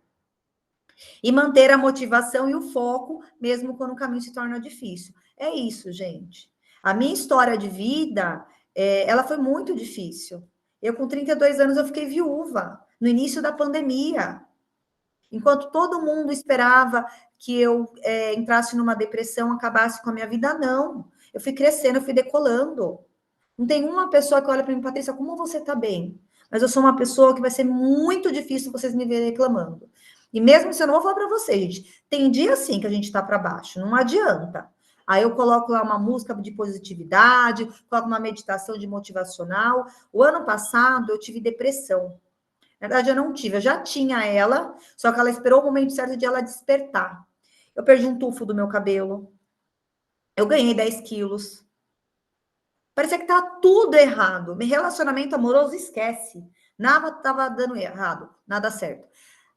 E manter a motivação e o foco, mesmo quando o caminho se torna difícil. É isso, gente. A minha história de vida, ela foi muito difícil. Eu, com 32 anos, eu fiquei viúva, no início da pandemia. Enquanto todo mundo esperava que eu entrasse numa depressão, acabasse com a minha vida, não. Eu fui crescendo, eu fui decolando. Não tem uma pessoa que olha para mim, Patrícia, como você está bem? Mas eu sou uma pessoa que vai ser muito difícil vocês me verem reclamando. E mesmo se eu não vou falar para vocês, gente, tem dia sim que a gente está para baixo, não adianta. Aí eu coloco lá uma música de positividade, coloco uma meditação de motivacional. O ano passado eu tive depressão. Na verdade, eu não tive, eu já tinha ela, só que ela esperou o momento certo de ela despertar. Eu perdi um tufo do meu cabelo, eu ganhei 10 quilos. Parecia que estava tudo errado. Meu relacionamento amoroso, esquece. Nada estava dando errado, nada certo.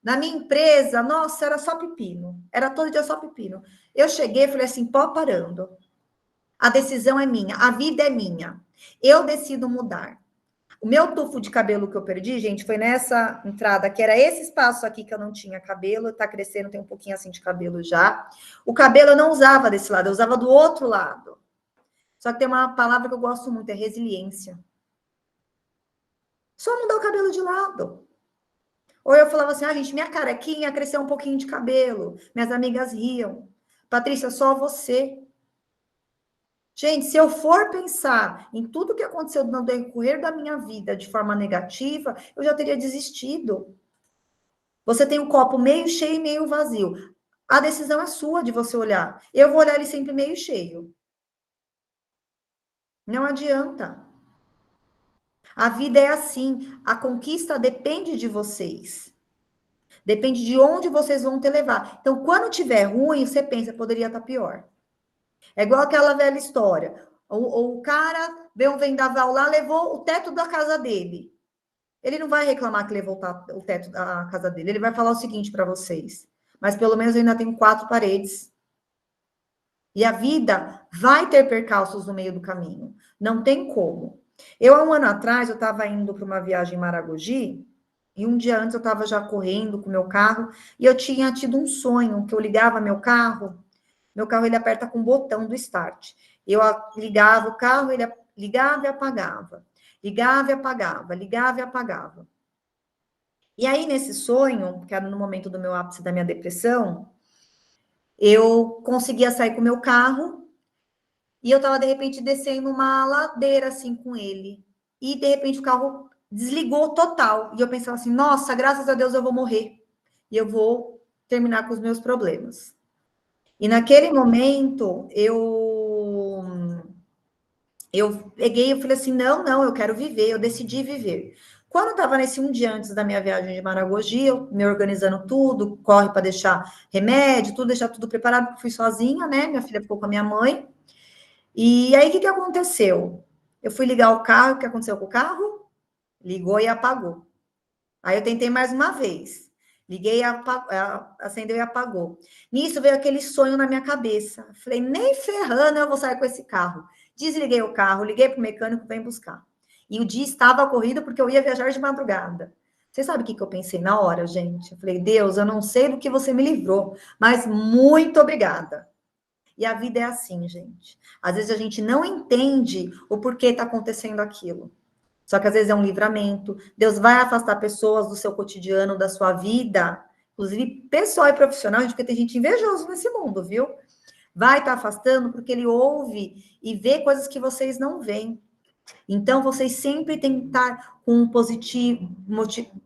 Na minha empresa, nossa, era só pepino. Era todo dia só pepino. Eu cheguei e falei assim, pó parando. A decisão é minha, a vida é minha. Eu decido mudar. O meu tufo de cabelo que eu perdi, gente, foi nessa entrada, que era esse espaço aqui que eu não tinha cabelo, tá crescendo, tem um pouquinho assim de cabelo já. O cabelo eu não usava desse lado, eu usava do outro lado. Só que tem uma palavra que eu gosto muito, é resiliência. Só mudar o cabelo de lado. Ou eu falava assim, gente, minha carequinha cresceu um pouquinho de cabelo. Minhas amigas riam. Patrícia, só você. Gente, se eu for pensar em tudo que aconteceu no decorrer da minha vida de forma negativa, eu já teria desistido. Você tem o copo meio cheio e meio vazio. A decisão é sua de você olhar. Eu vou olhar ele sempre meio cheio. Não adianta. A vida é assim. A conquista depende de vocês. Depende de onde vocês vão te levar. Então, quando tiver ruim, você pensa, poderia estar pior. É igual aquela velha história. O cara veio um vendaval lá, levou o teto da casa dele. Ele não vai reclamar que levou o teto da casa dele. Ele vai falar o seguinte para vocês. Mas pelo menos eu ainda tenho 4 paredes. E a vida vai ter percalços no meio do caminho. Não tem como. Eu, há um ano atrás, eu estava indo para uma viagem em Maragogi, e um dia antes eu estava já correndo com o meu carro, e eu tinha tido um sonho, que eu ligava meu carro ele aperta com o botão do start. Eu ligava o carro, ele ligava e apagava. Ligava e apagava, ligava e apagava. E aí, nesse sonho, que era no momento do meu ápice da minha depressão, eu conseguia sair com o meu carro, e eu estava, de repente, descendo uma ladeira, assim, com ele. E, de repente, o carro desligou total. E eu pensava assim, nossa, graças a Deus eu vou morrer. E eu vou terminar com os meus problemas. E naquele momento, eu peguei e falei assim, não, eu quero viver. Eu decidi viver. Quando eu estava nesse um dia antes da minha viagem de Maragogi, eu me organizando tudo, corre para deixar remédio, tudo, deixar tudo preparado, porque fui sozinha, né? Minha filha ficou com a minha mãe. E aí, o que aconteceu? Eu fui ligar o carro, o que aconteceu com o carro? Ligou e apagou. Aí eu tentei mais uma vez. Liguei, acendeu e apagou. Nisso veio aquele sonho na minha cabeça. Falei, nem ferrando eu vou sair com esse carro. Desliguei o carro, liguei para o mecânico, vem buscar. E o dia estava corrido porque eu ia viajar de madrugada. Você sabe o que eu pensei na hora, gente? Eu falei, Deus, eu não sei do que você me livrou, mas muito obrigada. E a vida é assim, gente. Às vezes a gente não entende o porquê está acontecendo aquilo. Só que às vezes é um livramento. Deus vai afastar pessoas do seu cotidiano, da sua vida, inclusive pessoal e profissional, porque tem gente invejosa nesse mundo, viu? Vai estar afastando porque ele ouve e vê coisas que vocês não veem. Então, vocês sempre têm que estar com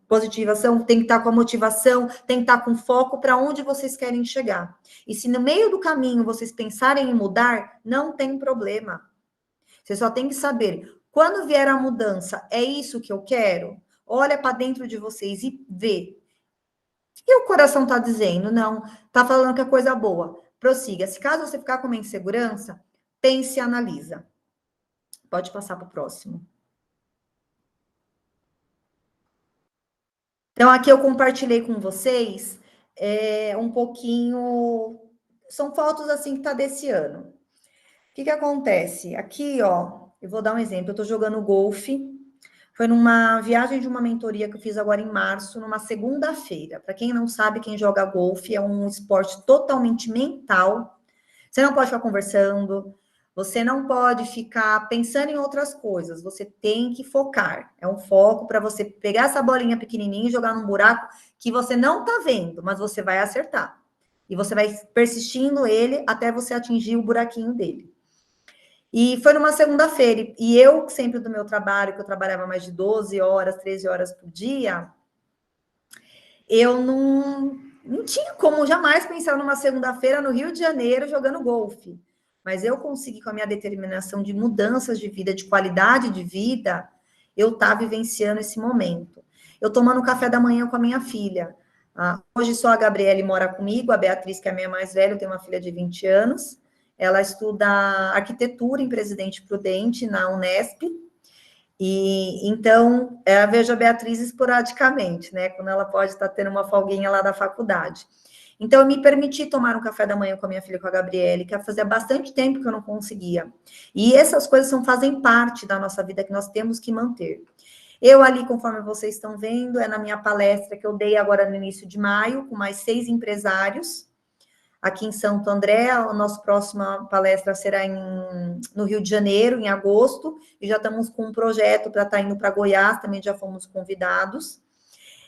positivação, tem que estar com a motivação, tem que estar com foco para onde vocês querem chegar. E se no meio do caminho vocês pensarem em mudar, não tem problema. Você só tem que saber, quando vier a mudança, é isso que eu quero? Olha para dentro de vocês e vê. E o coração está dizendo? Não, está falando que é coisa boa. Prossiga. Se caso você ficar com uma insegurança, pense e analisa. Pode passar para o próximo. Então, aqui eu compartilhei com vocês um pouquinho. São fotos assim que tá desse ano. O que acontece? Aqui, ó, eu vou dar um exemplo. Eu estou jogando golfe. Foi numa viagem de uma mentoria que eu fiz agora em março, numa segunda-feira. Para quem não sabe, quem joga golfe é um esporte totalmente mental. Você não pode ficar conversando, você não pode ficar pensando em outras coisas. Você tem que focar. É um foco para você pegar essa bolinha pequenininha e jogar num buraco que você não está vendo, mas você vai acertar. E você vai persistindo ele até você atingir o buraquinho dele. E foi numa segunda-feira, e eu, sempre do meu trabalho, que eu trabalhava mais de 12 horas, 13 horas por dia, eu não tinha como jamais pensar numa segunda-feira no Rio de Janeiro jogando golfe. Mas eu consegui, com a minha determinação de mudanças de vida, de qualidade de vida, eu estar vivenciando esse momento. Eu tomando café da manhã com a minha filha. Hoje só a Gabriele mora comigo, a Beatriz, que é a minha mais velha, eu tenho uma filha de 20 anos. Ela estuda arquitetura em Presidente Prudente, na Unesp. E então, eu vejo a Beatriz esporadicamente, né? Quando ela pode estar tendo uma folguinha lá da faculdade. Então, eu me permiti tomar um café da manhã com a minha filha, com a Gabriele, que fazia bastante tempo que eu não conseguia. E essas coisas fazem parte da nossa vida que nós temos que manter. Eu ali, conforme vocês estão vendo, é na minha palestra que eu dei agora no início de maio, com mais 6 empresários, aqui em Santo André. A nossa próxima palestra será no Rio de Janeiro, em agosto, e já estamos com um projeto para estar indo para Goiás, também já fomos convidados.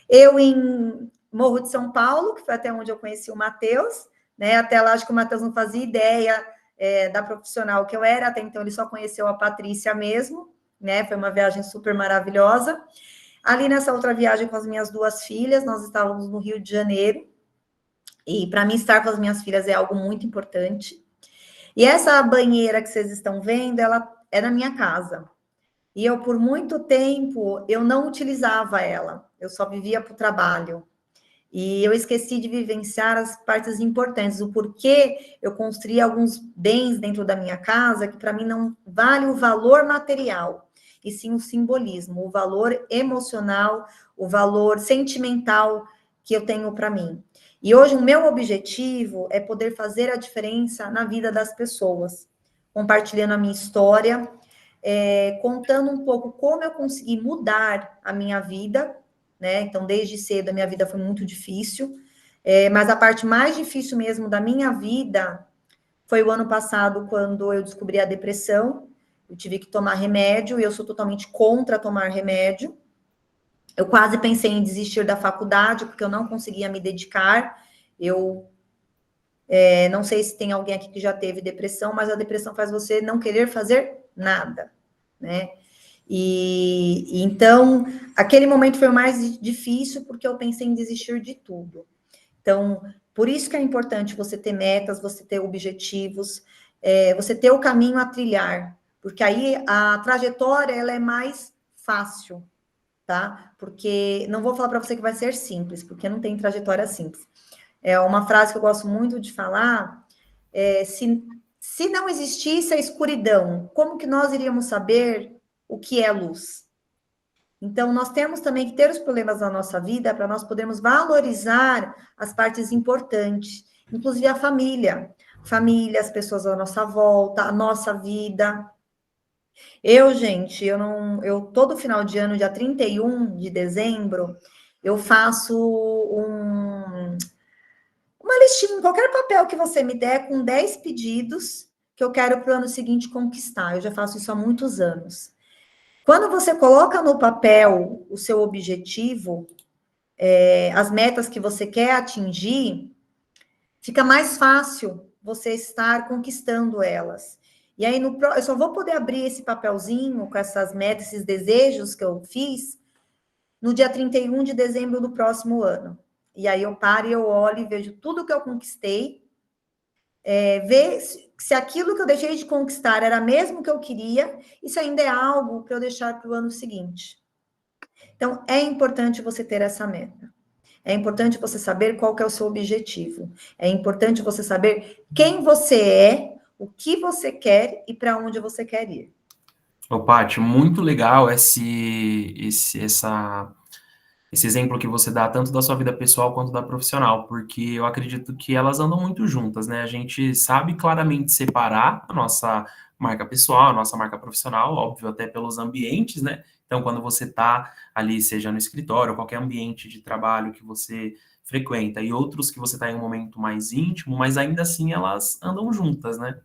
Eu em Morro de São Paulo, que foi até onde eu conheci o Matheus, né? Até lá acho que o Matheus não fazia ideia da profissional que eu era, até então ele só conheceu a Patrícia mesmo, né? Foi uma viagem super maravilhosa. Ali nessa outra viagem com as minhas 2 filhas, nós estávamos no Rio de Janeiro, e para mim estar com as minhas filhas é algo muito importante. E essa banheira que vocês estão vendo, ela é na minha casa. E eu, por muito tempo, eu não utilizava ela. Eu só vivia para o trabalho. E eu esqueci de vivenciar as partes importantes, o porquê eu construí alguns bens dentro da minha casa que para mim não vale o valor material, e sim o simbolismo, o valor emocional, o valor sentimental que eu tenho para mim. E hoje o meu objetivo é poder fazer a diferença na vida das pessoas, compartilhando a minha história, contando um pouco como eu consegui mudar a minha vida, né? Então, desde cedo, a minha vida foi muito difícil, mas a parte mais difícil mesmo da minha vida foi o ano passado, quando eu descobri a depressão. Eu tive que tomar remédio, e eu sou totalmente contra tomar remédio. Eu quase pensei em desistir da faculdade, porque eu não conseguia me dedicar. Eu não sei se tem alguém aqui que já teve depressão, mas a depressão faz você não querer fazer nada, né? E então, aquele momento foi o mais difícil, porque eu pensei em desistir de tudo. Então, por isso que é importante você ter metas, você ter objetivos, você ter o caminho a trilhar, porque aí a trajetória ela é mais fácil, tá? Porque não vou falar para você que vai ser simples, porque não tem trajetória simples. É uma frase que eu gosto muito de falar, se não existisse a escuridão, como que nós iríamos saber o que é luz? Então, nós temos também que ter os problemas da nossa vida para nós podermos valorizar as partes importantes, inclusive a família, as pessoas à nossa volta, a nossa vida. Gente, eu todo final de ano, dia 31 de dezembro, eu faço uma listinha em qualquer papel que você me der com 10 pedidos que eu quero para o ano seguinte conquistar. Eu já faço isso há muitos anos. Quando você coloca no papel o seu objetivo, as metas que você quer atingir, fica mais fácil você estar conquistando elas. E aí, eu só vou poder abrir esse papelzinho com essas metas, esses desejos que eu fiz, no dia 31 de dezembro do próximo ano. E aí eu paro e eu olho e vejo tudo que eu conquistei, ver se aquilo que eu deixei de conquistar era mesmo que eu queria, e se ainda é algo para eu deixar para o ano seguinte. Então, é importante você ter essa meta. É importante você saber qual que é o seu objetivo. É importante você saber quem você é, o que você quer e para onde você quer ir. Ô, Paty, muito legal esse exemplo que você dá, tanto da sua vida pessoal quanto da profissional, porque eu acredito que elas andam muito juntas, né? A gente sabe claramente separar a nossa marca pessoal, a nossa marca profissional, óbvio, até pelos ambientes, né? Então, quando você está ali, seja no escritório, qualquer ambiente de trabalho que você frequenta, e outros que você está em um momento mais íntimo, mas ainda assim elas andam juntas, né?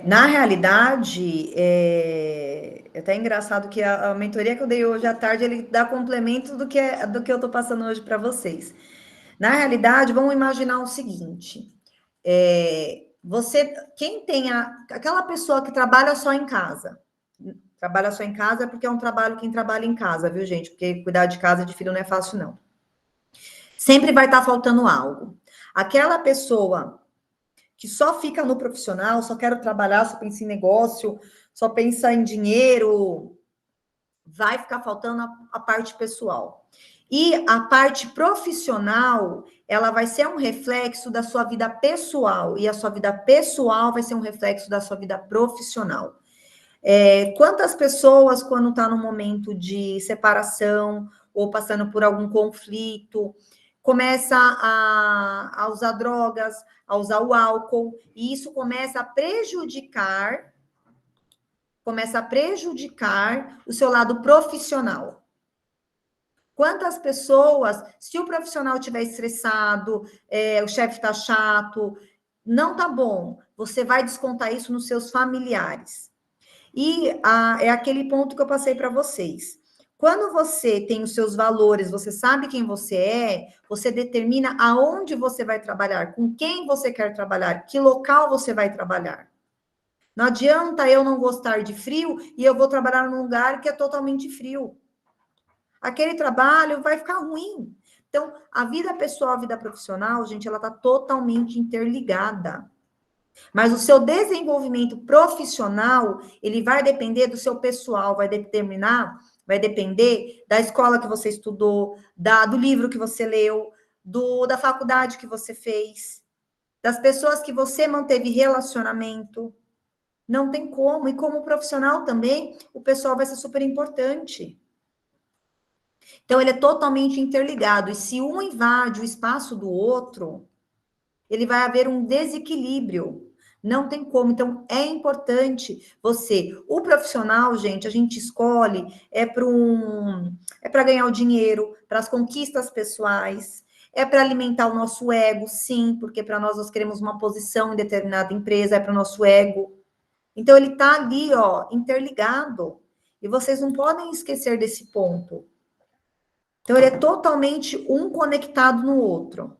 Na realidade, é até engraçado que a mentoria que eu dei hoje à tarde, ele dá complemento do que eu estou passando hoje para vocês. Na realidade, vamos imaginar o seguinte: quem tem aquela pessoa que trabalha só em casa porque é um trabalho quem trabalha em casa, viu, gente? Porque cuidar de casa de filho não é fácil, não. Sempre vai estar faltando algo. Aquela pessoa que só fica no profissional, só quero trabalhar, só pensa em negócio, só pensa em dinheiro, vai ficar faltando a parte pessoal. E a parte profissional, ela vai ser um reflexo da sua vida pessoal, e a sua vida pessoal vai ser um reflexo da sua vida profissional. Quantas pessoas, quando está no momento de separação ou passando por algum conflito, começa a usar drogas, a usar o álcool, e isso começa a prejudicar o seu lado profissional. Quantas pessoas, se o profissional estiver estressado, o chefe está chato, não tá bom, você vai descontar isso nos seus familiares. E é aquele ponto que eu passei para vocês. Quando você tem os seus valores, você sabe quem você determina aonde você vai trabalhar, com quem você quer trabalhar, que local você vai trabalhar. Não adianta eu não gostar de frio e eu vou trabalhar num lugar que é totalmente frio. Aquele trabalho vai ficar ruim. Então, a vida pessoal, a vida profissional, gente, ela está totalmente interligada. Mas o seu desenvolvimento profissional, ele vai depender do seu pessoal, vai depender da escola que você estudou, do livro que você leu, da faculdade que você fez, das pessoas que você manteve relacionamento. Não tem como. E como profissional também, o pessoal vai ser super importante. Então, ele é totalmente interligado. E se um invade o espaço do outro, ele vai haver um desequilíbrio. Não tem como. Então, é importante o profissional, gente, a gente escolhe para ganhar o dinheiro, para as conquistas pessoais, para alimentar o nosso ego, sim, porque para nós queremos uma posição em determinada empresa, é para o nosso ego. Então, ele está ali, ó, interligado. E vocês não podem esquecer desse ponto. Então, ele é totalmente um conectado no outro.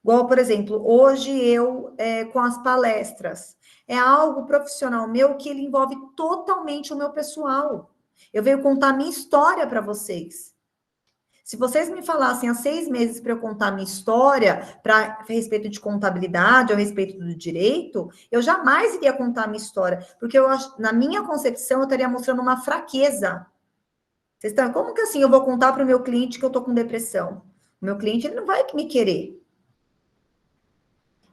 Igual, por exemplo, hoje com as palestras, é algo profissional meu que ele envolve totalmente o meu pessoal. Eu venho contar a minha história para vocês. Se vocês me falassem há 6 meses para eu contar a minha história, a respeito de contabilidade, a respeito do direito, eu jamais iria contar a minha história, porque na minha concepção, eu estaria mostrando uma fraqueza. Como que assim eu vou contar para o meu cliente que eu estou com depressão? O meu cliente ele não vai me querer.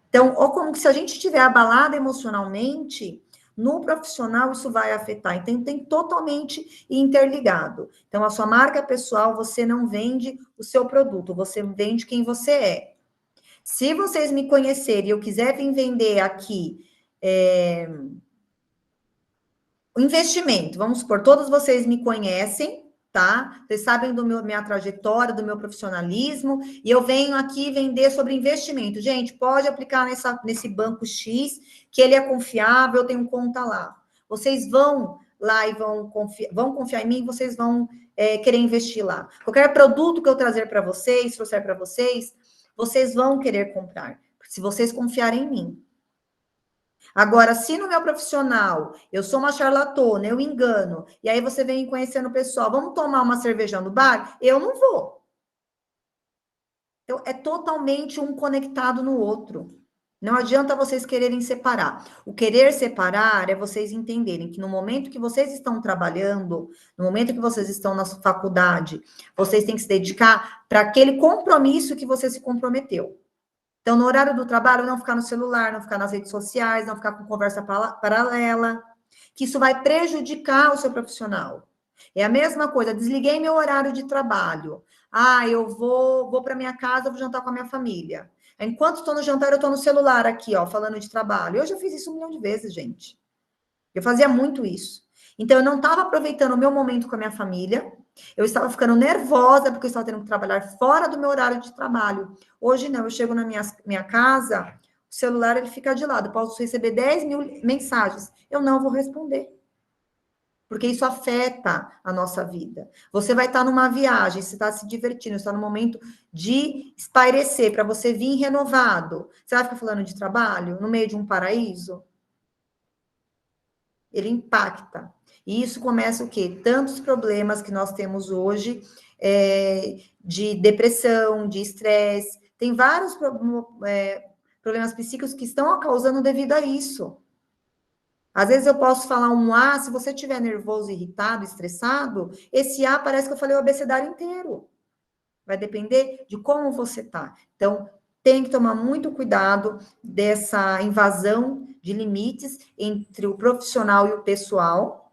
Então, ou como que se a gente estiver abalado emocionalmente, no profissional isso vai afetar. Então, tem totalmente interligado. Então, a sua marca pessoal, você não vende o seu produto, você vende quem você é. Se vocês me conhecerem e eu quiser vir vender aqui o investimento, vamos supor, todos vocês me conhecem, tá? Vocês sabem minha trajetória, do meu profissionalismo, e eu venho aqui vender sobre investimento. Gente, pode aplicar nesse banco X, que ele é confiável, eu tenho conta lá. Vocês vão lá e vão confiar em mim, vocês vão querer investir lá. Qualquer produto que eu trouxer para vocês, vocês vão querer comprar, se vocês confiarem em mim. Agora, se no meu profissional eu sou uma charlatona, eu engano, e aí você vem conhecendo o pessoal, vamos tomar uma cerveja no bar? Eu não vou. Então, é totalmente um conectado no outro. Não adianta vocês quererem separar. O querer separar é vocês entenderem que no momento que vocês estão trabalhando, no momento que vocês estão na faculdade, vocês têm que se dedicar para aquele compromisso que você se comprometeu. Então, no horário do trabalho, não ficar no celular, não ficar nas redes sociais, não ficar com conversa paralela, que isso vai prejudicar o seu profissional. É a mesma coisa, desliguei meu horário de trabalho. Eu vou para minha casa, vou jantar com a minha família. Enquanto estou no jantar, eu estou no celular aqui, ó, falando de trabalho. Eu já fiz isso 1 milhão de vezes, gente. Eu fazia muito isso. Então, eu não estava aproveitando o meu momento com a minha família, eu estava ficando nervosa porque eu estava tendo que trabalhar fora do meu horário de trabalho. Hoje, não, eu chego na minha casa, o celular ele fica de lado, eu posso receber 10 mil mensagens, eu não vou responder. Porque isso afeta a nossa vida. Você vai estar numa viagem, você está se divertindo, está no momento de espairecer, para você vir renovado. Você vai ficar falando de trabalho no meio de um paraíso? Ele impacta. E isso começa o quê? Tantos problemas que nós temos hoje, de depressão, de estresse, tem vários problemas psíquicos que estão causando devido a isso. Às vezes eu posso falar um A, se você estiver nervoso, irritado, estressado, esse A parece que eu falei o abecedário inteiro. Vai depender de como você tá. Então, tem que tomar muito cuidado dessa invasão de limites entre o profissional e o pessoal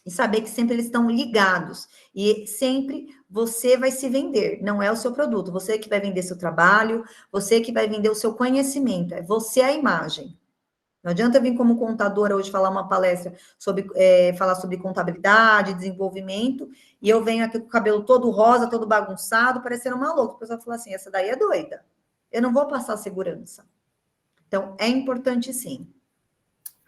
e saber que sempre eles estão ligados. E sempre você vai se vender, não é o seu produto. Você que vai vender seu trabalho, você que vai vender o seu conhecimento, é você a imagem. Não adianta vir como contadora hoje falar uma palestra sobre falar sobre contabilidade, desenvolvimento, e eu venho aqui com o cabelo todo rosa, todo bagunçado, parecendo uma louca. O pessoal fala assim: essa daí é doida. Eu não vou passar segurança. Então, é importante sim.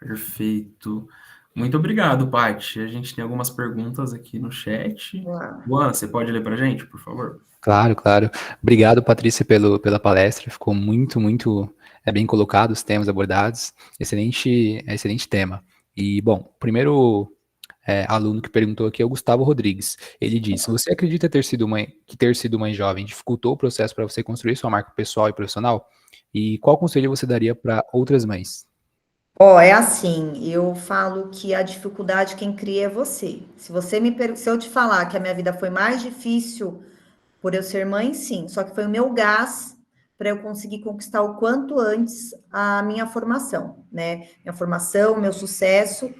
Perfeito. Muito obrigado, Paty. A gente tem algumas perguntas aqui no chat. Uau. Luan, você pode ler para a gente, por favor? Claro, claro. Obrigado, Patrícia, pela palestra. Ficou muito bem colocado os temas abordados. Excelente tema. E, bom, o primeiro aluno que perguntou aqui é o Gustavo Rodrigues. Ele disse: você acredita que ter sido mãe jovem dificultou o processo para você construir sua marca pessoal e profissional? E qual conselho você daria para outras mães? É assim, eu falo que a dificuldade quem cria é você. Se eu te falar que a minha vida foi mais difícil por eu ser mãe, sim. Só que foi o meu gás para eu conseguir conquistar o quanto antes a minha formação, né? Minha formação, meu sucesso,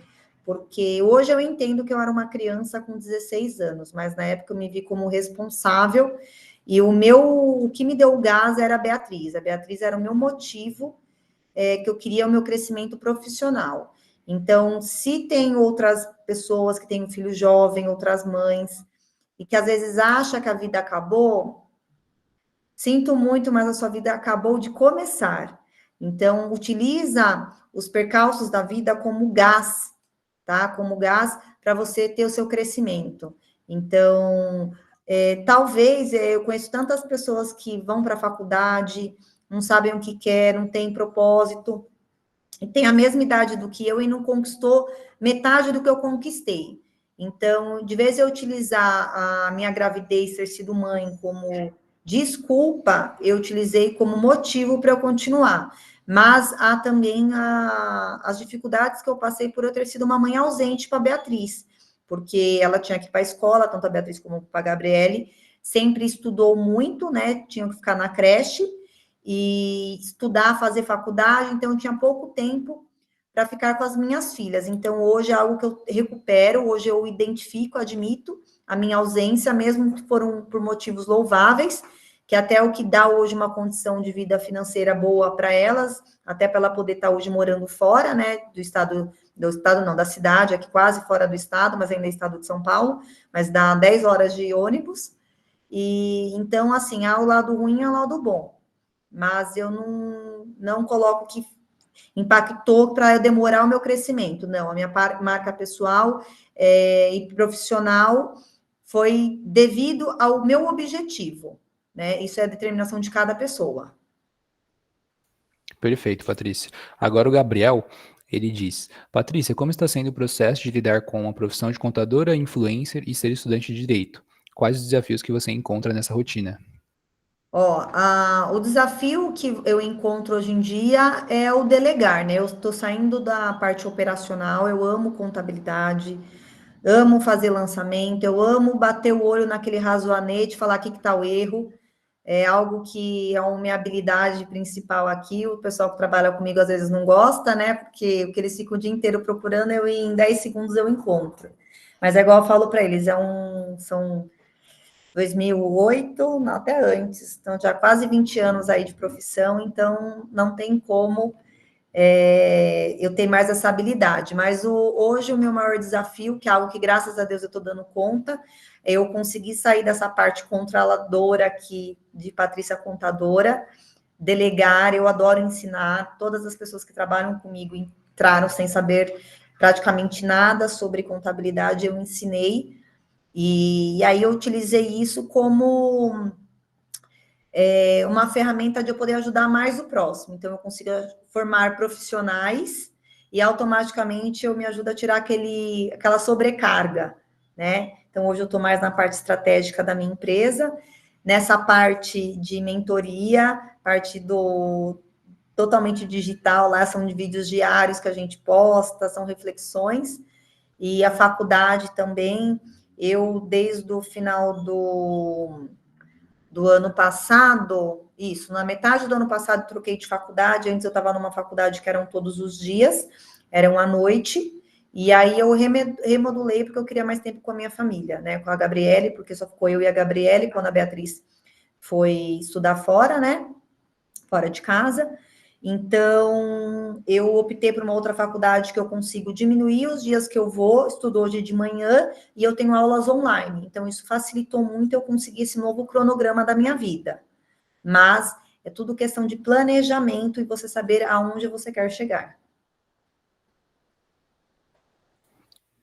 porque hoje eu entendo que eu era uma criança com 16 anos, mas na época eu me vi como responsável e o que me deu o gás era a Beatriz. A Beatriz era o meu motivo, que eu queria o meu crescimento profissional. Então, se tem outras pessoas que têm um filho jovem, outras mães, e que às vezes acha que a vida acabou, sinto muito, mas a sua vida acabou de começar. Então, utiliza os percalços da vida como gás, tá? Como gás para você ter o seu crescimento. Então, talvez eu conheço tantas pessoas que vão para a faculdade, não sabem o que quer, não têm propósito, e tem a mesma idade do que eu e não conquistou metade do que eu conquistei. Então, de vez eu utilizar a minha gravidez, ter sido mãe, como desculpa, eu utilizei como motivo para eu continuar. Mas há também as dificuldades que eu passei por eu ter sido uma mãe ausente para a Beatriz, porque ela tinha que ir para a escola, tanto a Beatriz como para a Gabriele, sempre estudou muito, né? Tinha que ficar na creche e estudar, fazer faculdade, então eu tinha pouco tempo para ficar com as minhas filhas. Então, hoje é algo que eu recupero, hoje eu identifico, admito a minha ausência, mesmo que foram por motivos louváveis, que até é o que dá hoje uma condição de vida financeira boa para elas, até para ela poder estar hoje morando fora, né, do estado não, da cidade, aqui quase fora do estado, mas ainda é estado de São Paulo, mas dá 10 horas de ônibus, e então, assim, há o lado ruim e há o lado bom, mas eu não coloco que impactou para eu demorar o meu crescimento. Não, a minha marca pessoal e profissional foi devido ao meu objetivo, né? Isso é a determinação de cada pessoa. Perfeito, Patrícia. Agora o Gabriel, ele diz: Patrícia, como está sendo o processo de lidar com a profissão de contadora, influencer e ser estudante de direito? Quais os desafios que você encontra nessa rotina? O desafio que eu encontro hoje em dia é o delegar, né? Eu estou saindo da parte operacional, eu amo contabilidade, amo fazer lançamento, eu amo bater o olho naquele razoanete, falar aqui que está o erro. É algo que é a minha habilidade principal aqui. O pessoal que trabalha comigo às vezes não gosta, né? Porque o que eles ficam o dia inteiro procurando, eu em 10 segundos eu encontro. Mas é igual eu falo para eles, são 2008, não, até antes. Então, já quase 20 anos aí de profissão, então não tem como eu tenho mais essa habilidade. Mas hoje o meu maior desafio, que é algo que graças a Deus eu estou dando conta, é eu conseguir sair dessa parte controladora aqui de Patrícia Contadora, delegar. Eu adoro ensinar. Todas as pessoas que trabalham comigo entraram sem saber praticamente nada sobre contabilidade, eu ensinei. E aí eu utilizei isso como uma ferramenta de eu poder ajudar mais o próximo. Então, eu consigo formar profissionais e automaticamente eu me ajudo a tirar aquela sobrecarga, né? Então, hoje eu estou mais na parte estratégica da minha empresa, nessa parte de mentoria, parte do totalmente digital, lá são de vídeos diários que a gente posta, são reflexões, e a faculdade também, eu desde o final do ano passado, isso, na metade do ano passado troquei de faculdade, antes eu estava numa faculdade que eram todos os dias, eram à noite, e aí eu remodulei porque eu queria mais tempo com a minha família, né, com a Gabriele, porque só ficou eu e a Gabriele, quando a Beatriz foi estudar fora, né, fora de casa. Então, eu optei por uma outra faculdade que eu consigo diminuir os dias que eu vou, estudo hoje de manhã, e eu tenho aulas online. Então, isso facilitou muito eu conseguir esse novo cronograma da minha vida. Mas é tudo questão de planejamento e você saber aonde você quer chegar.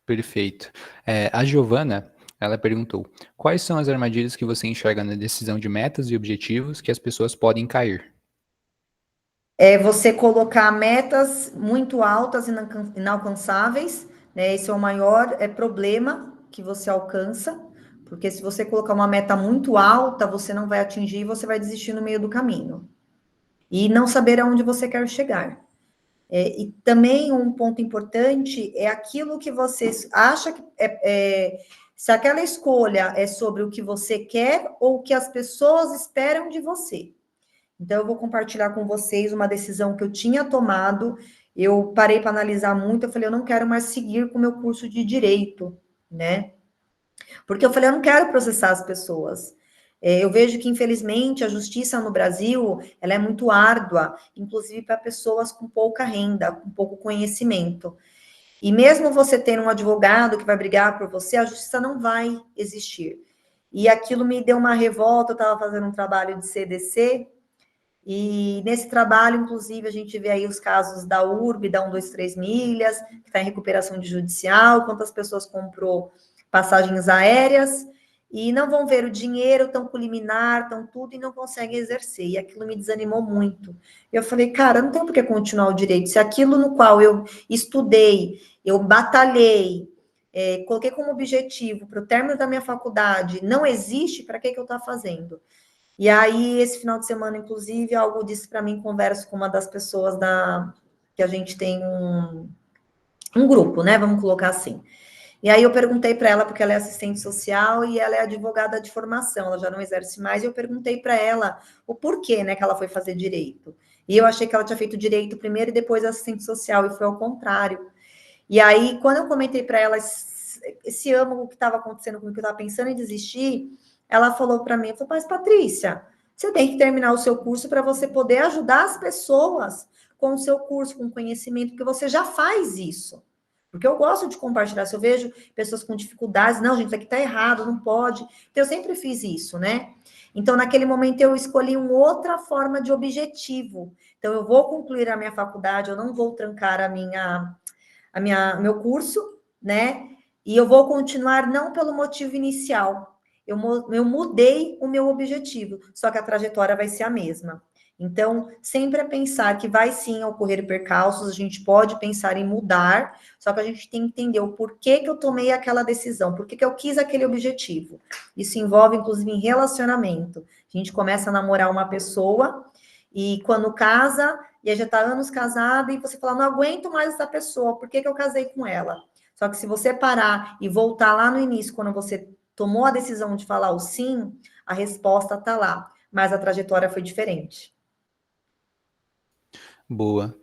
Perfeito. A Giovana, ela perguntou, quais são as armadilhas que você enxerga na decisão de metas e objetivos que as pessoas podem cair? É você colocar metas muito altas e inalcançáveis, né? Esse é o maior problema que você alcança, porque se você colocar uma meta muito alta, você não vai atingir e você vai desistir no meio do caminho. E não saber aonde você quer chegar. E também um ponto importante é aquilo que você acha que se aquela escolha é sobre o que você quer ou o que as pessoas esperam de você. Então, eu vou compartilhar com vocês uma decisão que eu tinha tomado. Eu parei para analisar muito. Eu falei, eu não quero mais seguir com o meu curso de direito, né? Porque eu falei, eu não quero processar as pessoas. Eu vejo que, infelizmente, a justiça no Brasil, ela é muito árdua, inclusive para pessoas com pouca renda, com pouco conhecimento. E mesmo você tendo um advogado que vai brigar por você, a justiça não vai existir. E aquilo me deu uma revolta. Eu estava fazendo um trabalho de CDC, e nesse trabalho, inclusive, a gente vê aí os casos da URB, da 123 Milhas, que está em recuperação de judicial, quantas pessoas comprou passagens aéreas e não vão ver o dinheiro, estão com liminar, estão tudo e não conseguem exercer. E aquilo me desanimou muito. Eu falei, cara, não tem por que continuar o direito. Se aquilo no qual eu estudei, eu batalhei, coloquei como objetivo para o término da minha faculdade, não existe, para que eu estou fazendo? E aí, esse final de semana, inclusive, algo disse para mim, converso com uma das pessoas que a gente tem um grupo, né? Vamos colocar assim. E aí eu perguntei para ela, porque ela é assistente social e ela é advogada de formação, ela já não exerce mais, e eu perguntei para ela o porquê, né, que ela foi fazer direito. E eu achei que ela tinha feito direito primeiro e depois assistente social, e foi ao contrário. E aí, quando eu comentei para ela esse âmago que estava acontecendo comigo, que eu estava pensando em desistir, ela falou para mim, falou, mas Patrícia, você tem que terminar o seu curso para você poder ajudar as pessoas com o seu curso, com conhecimento, porque você já faz isso. Porque eu gosto de compartilhar, se eu vejo pessoas com dificuldades, não, gente, isso aqui está errado, não pode. Então, eu sempre fiz isso, né? Então, naquele momento, eu escolhi uma outra forma de objetivo. Então, eu vou concluir a minha faculdade, eu não vou trancar meu curso, né? E eu vou continuar não pelo motivo inicial. Eu mudei o meu objetivo, só que a trajetória vai ser a mesma. Então, sempre é pensar que vai sim ocorrer percalços, a gente pode pensar em mudar, só que a gente tem que entender o porquê que eu tomei aquela decisão, por que eu quis aquele objetivo. Isso envolve, inclusive, em relacionamento. A gente começa a namorar uma pessoa e quando casa, e aí já está anos casada, e você fala, não aguento mais essa pessoa, por que eu casei com ela? Só que se você parar e voltar lá no início, quando você tomou a decisão de falar o sim, a resposta está lá, mas a trajetória foi diferente. Boa.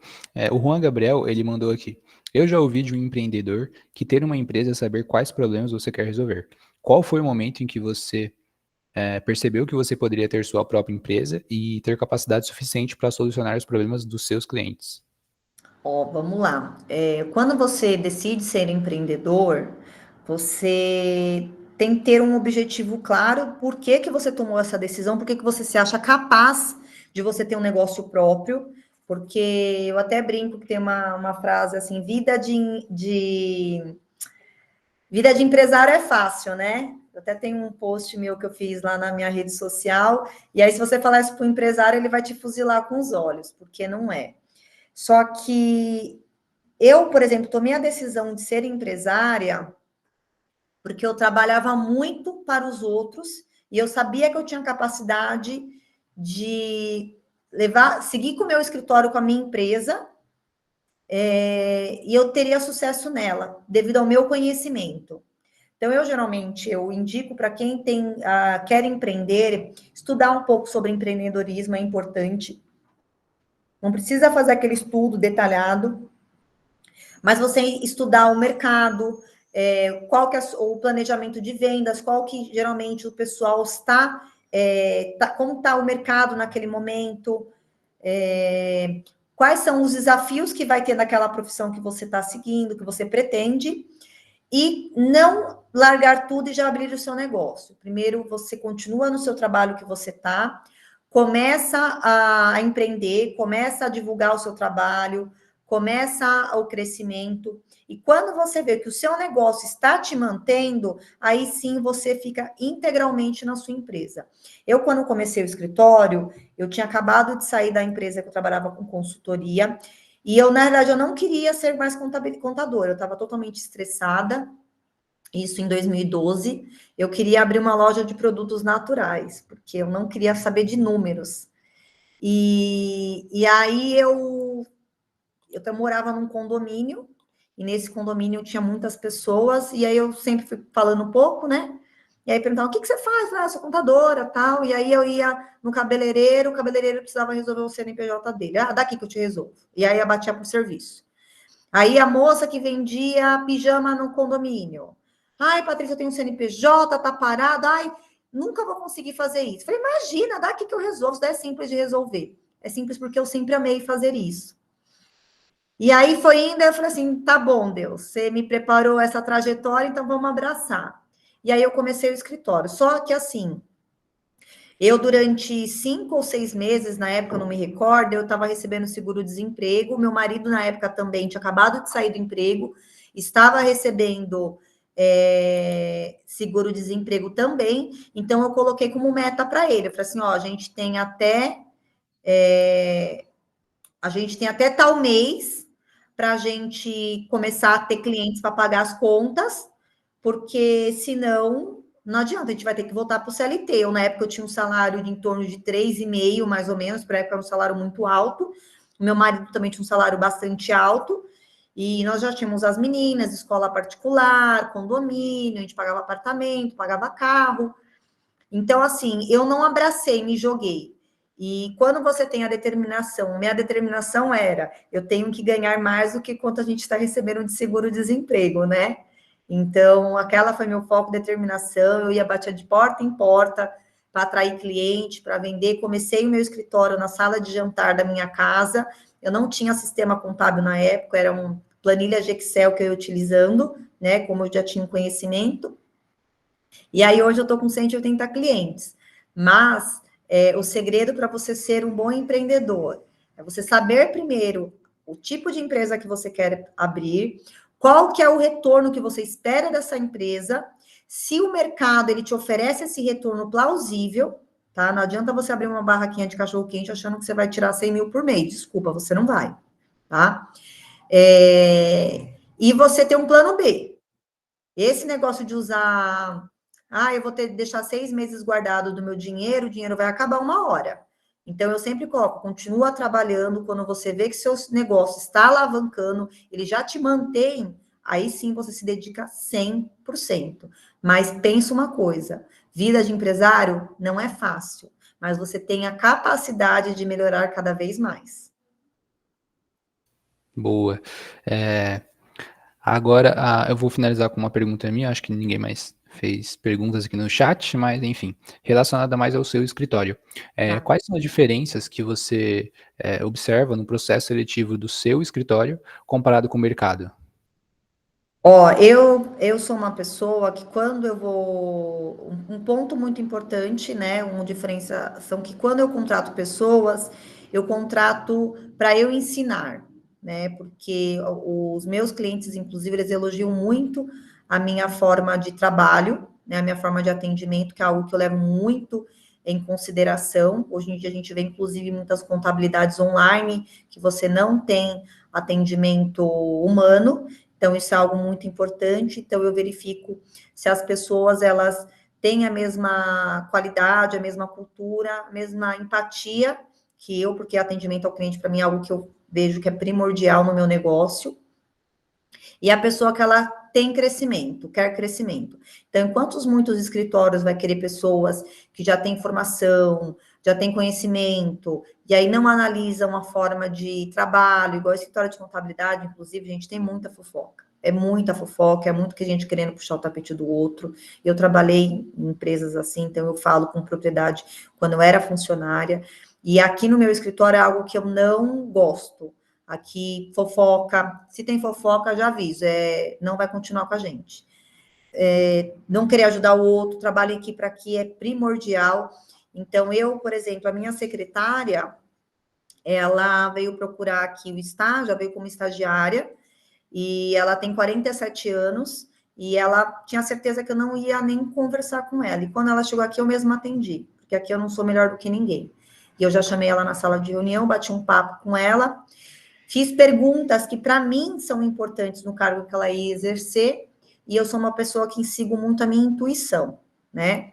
O Juan Gabriel, ele mandou aqui. Eu já ouvi de um empreendedor que ter uma empresa é saber quais problemas você quer resolver. Qual foi o momento em que você percebeu que você poderia ter sua própria empresa e ter capacidade suficiente para solucionar os problemas dos seus clientes? Ó, vamos lá. Quando você decide ser empreendedor, você tem que ter um objetivo claro, por que que você tomou essa decisão, por que que você se acha capaz de você ter um negócio próprio, porque eu até brinco que tem uma frase assim, vida de empresário é fácil, né? Eu até tenho um post meu que eu fiz lá na minha rede social, e aí se você falar isso para o empresário, ele vai te fuzilar com os olhos, porque não é. Só que eu, por exemplo, tomei a decisão de ser empresária porque eu trabalhava muito para os outros e eu sabia que eu tinha capacidade de seguir com o meu escritório, com a minha empresa, e eu teria sucesso nela, devido ao meu conhecimento. Então, eu indico para quem quer empreender, estudar um pouco sobre empreendedorismo é importante. Não precisa fazer aquele estudo detalhado, mas você estudar o mercado, qual que é o planejamento de vendas, qual que geralmente o pessoal está, como está o mercado naquele momento, quais são os desafios que vai ter naquela profissão que você está seguindo, que você pretende, e não largar tudo e já abrir o seu negócio. Primeiro, você continua no seu trabalho que você está, começa a empreender, começa a divulgar o seu trabalho, começa o crescimento. E quando você vê que o seu negócio está te mantendo, aí sim você fica integralmente na sua empresa. Eu, quando comecei o escritório, eu tinha acabado de sair da empresa que eu trabalhava com consultoria, e eu, na verdade, eu não queria ser mais contadora, eu estava totalmente estressada, isso em 2012. Eu queria abrir uma loja de produtos naturais, porque eu não queria saber de números. E aí eu morava num condomínio, e nesse condomínio tinha muitas pessoas, e aí eu sempre fui falando um pouco, né? E aí perguntavam, o que você faz? Ah, eu sou contadora, tal. E aí eu ia no cabeleireiro, o cabeleireiro precisava resolver o CNPJ dele. Ah, daqui que eu te resolvo. E aí eu batia por serviço. Aí a moça que vendia pijama no condomínio. Ai, Patrícia, eu tenho um CNPJ, tá parado. Ai, nunca vou conseguir fazer isso. Falei, imagina, daqui que eu resolvo. Isso daí é simples de resolver. É simples porque eu sempre amei fazer isso. E aí foi indo, eu falei assim, tá bom, Deus, você me preparou essa trajetória, então vamos abraçar. E aí eu comecei o escritório. Só que assim, eu durante 5 ou 6 meses, na época, eu não me recordo, eu estava recebendo seguro-desemprego. Meu marido, na época, também tinha acabado de sair do emprego, estava recebendo seguro-desemprego também. Então, eu coloquei como meta para ele. Eu falei assim, ó, a gente tem até tal mês para a gente começar a ter clientes para pagar as contas, porque senão não adianta, a gente vai ter que voltar para o CLT. Eu, na época, eu tinha um salário de em torno de 3,5, mais ou menos, para a época era um salário muito alto. O meu marido também tinha um salário bastante alto, e nós já tínhamos as meninas, escola particular, condomínio, a gente pagava apartamento, pagava carro. Então, assim, eu não abracei, me joguei. E quando você tem a determinação, minha determinação era, eu tenho que ganhar mais do que quanto a gente está recebendo de seguro-desemprego, né? Então, aquela foi meu foco, determinação, eu ia bater de porta em porta para atrair cliente, para vender. Comecei o meu escritório na sala de jantar da minha casa, eu não tinha sistema contábil na época, era uma planilha de Excel que eu ia utilizando, né, como eu já tinha um conhecimento. E aí, hoje eu estou com 180 clientes. Mas o segredo para você ser um bom empreendedor é você saber primeiro o tipo de empresa que você quer abrir, qual que é o retorno que você espera dessa empresa, se o mercado ele te oferece esse retorno plausível, tá? Não adianta você abrir uma barraquinha de cachorro-quente achando que você vai tirar 100 mil por mês. Desculpa, você não vai, tá? E você ter um plano B. Esse negócio de usar, eu vou ter que deixar 6 meses guardado do meu dinheiro, o dinheiro vai acabar uma hora. Então, eu sempre coloco, continua trabalhando, quando você vê que seu negócio está alavancando, ele já te mantém, aí sim você se dedica 100%. Mas pensa uma coisa, vida de empresário não é fácil, mas você tem a capacidade de melhorar cada vez mais. Boa. Agora, eu vou finalizar com uma pergunta minha, acho que ninguém mais fez perguntas aqui no chat, mas enfim, relacionada mais ao seu escritório. Tá. Quais são as diferenças que você observa no processo seletivo do seu escritório comparado com o mercado? Ó, eu sou uma pessoa que quando eu vou. Um ponto muito importante, né? Uma diferenciação que quando eu contrato pessoas, eu contrato para eu ensinar, né? Porque os meus clientes, inclusive, eles elogiam muito a minha forma de trabalho, né? A minha forma de atendimento, que é algo que eu levo muito em consideração. Hoje em dia a gente vê, inclusive, muitas contabilidades online que você não tem atendimento humano. Então, isso é algo muito importante. Então, eu verifico se as pessoas, elas têm a mesma qualidade, a mesma cultura, a mesma empatia que eu, porque atendimento ao cliente, para mim, é algo que eu vejo que é primordial no meu negócio. E a pessoa que ela tem crescimento, quer crescimento. Então, enquanto muitos escritórios vai querer pessoas que já têm formação, já têm conhecimento, e aí não analisam a forma de trabalho, igual o escritório de contabilidade, inclusive, a gente tem muita fofoca. É muita fofoca, é muito que a gente querendo puxar o tapete do outro. Eu trabalhei em empresas assim, então eu falo com propriedade quando eu era funcionária. E aqui no meu escritório é algo que eu não gosto. Aqui, fofoca, se tem fofoca, já aviso, não vai continuar com a gente. Não querer ajudar o outro, trabalho em equipe aqui é primordial. Então, eu, por exemplo, a minha secretária, ela veio procurar aqui o estágio, ela veio como estagiária, e ela tem 47 anos, e ela tinha certeza que eu não ia nem conversar com ela. E quando ela chegou aqui, eu mesma atendi, porque aqui eu não sou melhor do que ninguém. E eu já chamei ela na sala de reunião, bati um papo com ela, fiz perguntas que, para mim, são importantes no cargo que ela ia exercer, e eu sou uma pessoa que sigo muito a minha intuição, né?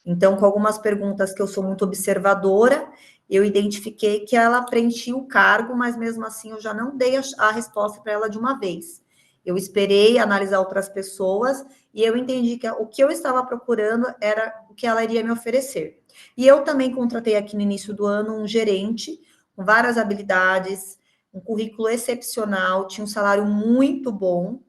Então, com algumas perguntas que eu sou muito observadora, eu identifiquei que ela preenchia o cargo, mas mesmo assim eu já não dei a resposta para ela de uma vez. Eu esperei analisar outras pessoas e eu entendi que o que eu estava procurando era o que ela iria me oferecer. E eu também contratei aqui no início do ano um gerente com várias habilidades, um currículo excepcional, tinha um salário muito bom,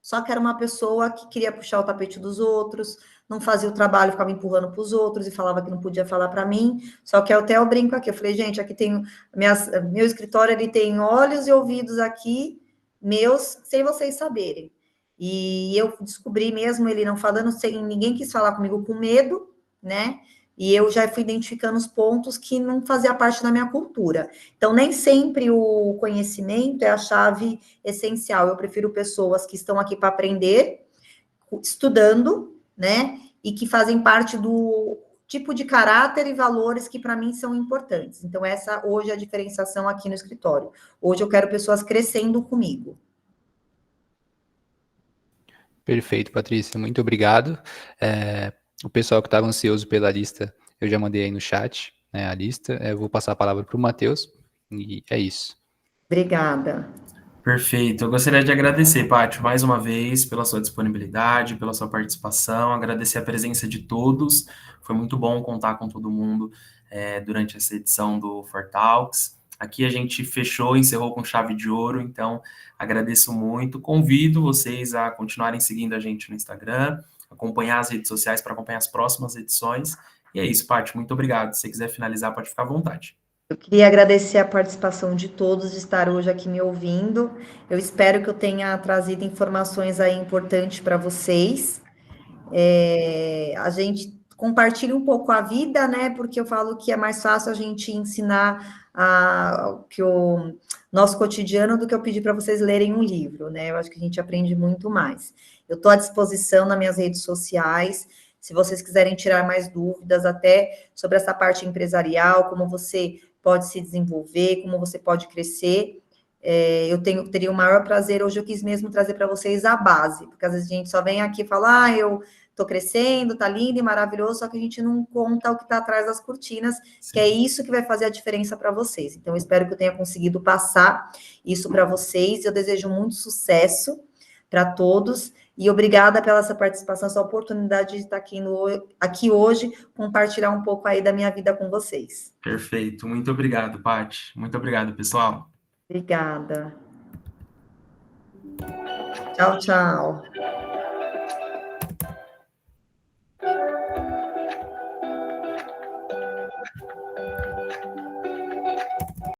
só que era uma pessoa que queria puxar o tapete dos outros, não fazia o trabalho, ficava empurrando para os outros e falava que não podia falar para mim. Só que até eu brinco aqui, eu falei, gente, aqui tem meu escritório, ele tem olhos e ouvidos aqui, meus, sem vocês saberem. E eu descobri mesmo ele não falando, sem ninguém quis falar comigo com medo, né? E eu já fui identificando os pontos que não fazia parte da minha cultura. Então, nem sempre o conhecimento é a chave essencial. Eu prefiro pessoas que estão aqui para aprender, estudando, né? E que fazem parte do tipo de caráter e valores que para mim são importantes. Então, essa hoje é a diferenciação aqui no escritório. Hoje eu quero pessoas crescendo comigo. Perfeito, Patrícia, muito obrigado. O pessoal que estava ansioso pela lista, eu já mandei aí no chat, né, a lista. Eu vou passar a palavra para o Matheus, e é isso. Obrigada. Perfeito. Eu gostaria de agradecer, Pátio, mais uma vez, pela sua disponibilidade, pela sua participação, agradecer a presença de todos. Foi muito bom contar com todo mundo durante essa edição do Fortalks. Aqui a gente fechou, encerrou com chave de ouro, então agradeço muito. Convido vocês a continuarem seguindo a gente no Instagram, acompanhar as redes sociais para acompanhar as próximas edições. E é isso, Pátio, muito obrigado. Se você quiser finalizar, pode ficar à vontade. Eu queria agradecer a participação de todos, de estar hoje aqui me ouvindo. Eu espero que eu tenha trazido informações aí importantes para vocês. A gente compartilha um pouco a vida, né? Porque eu falo que é mais fácil a gente ensinar que o nosso cotidiano do que eu pedir para vocês lerem um livro, né? Eu acho que a gente aprende muito mais. Eu estou à disposição nas minhas redes sociais. Se vocês quiserem tirar mais dúvidas até sobre essa parte empresarial, como você pode se desenvolver, como você pode crescer, eu teria o maior prazer. Hoje eu quis mesmo trazer para vocês a base, porque às vezes a gente só vem aqui e fala, eu estou crescendo, tá lindo e maravilhoso, só que a gente não conta o que está atrás das cortinas, sim, que é isso que vai fazer a diferença para vocês. Então, eu espero que eu tenha conseguido passar isso para vocês. Eu desejo muito sucesso para todos e obrigada pela essa participação, essa oportunidade de estar aqui hoje, compartilhar um pouco aí da minha vida com vocês. Perfeito. Muito obrigado, Paty. Muito obrigado, pessoal. Obrigada. Tchau, tchau.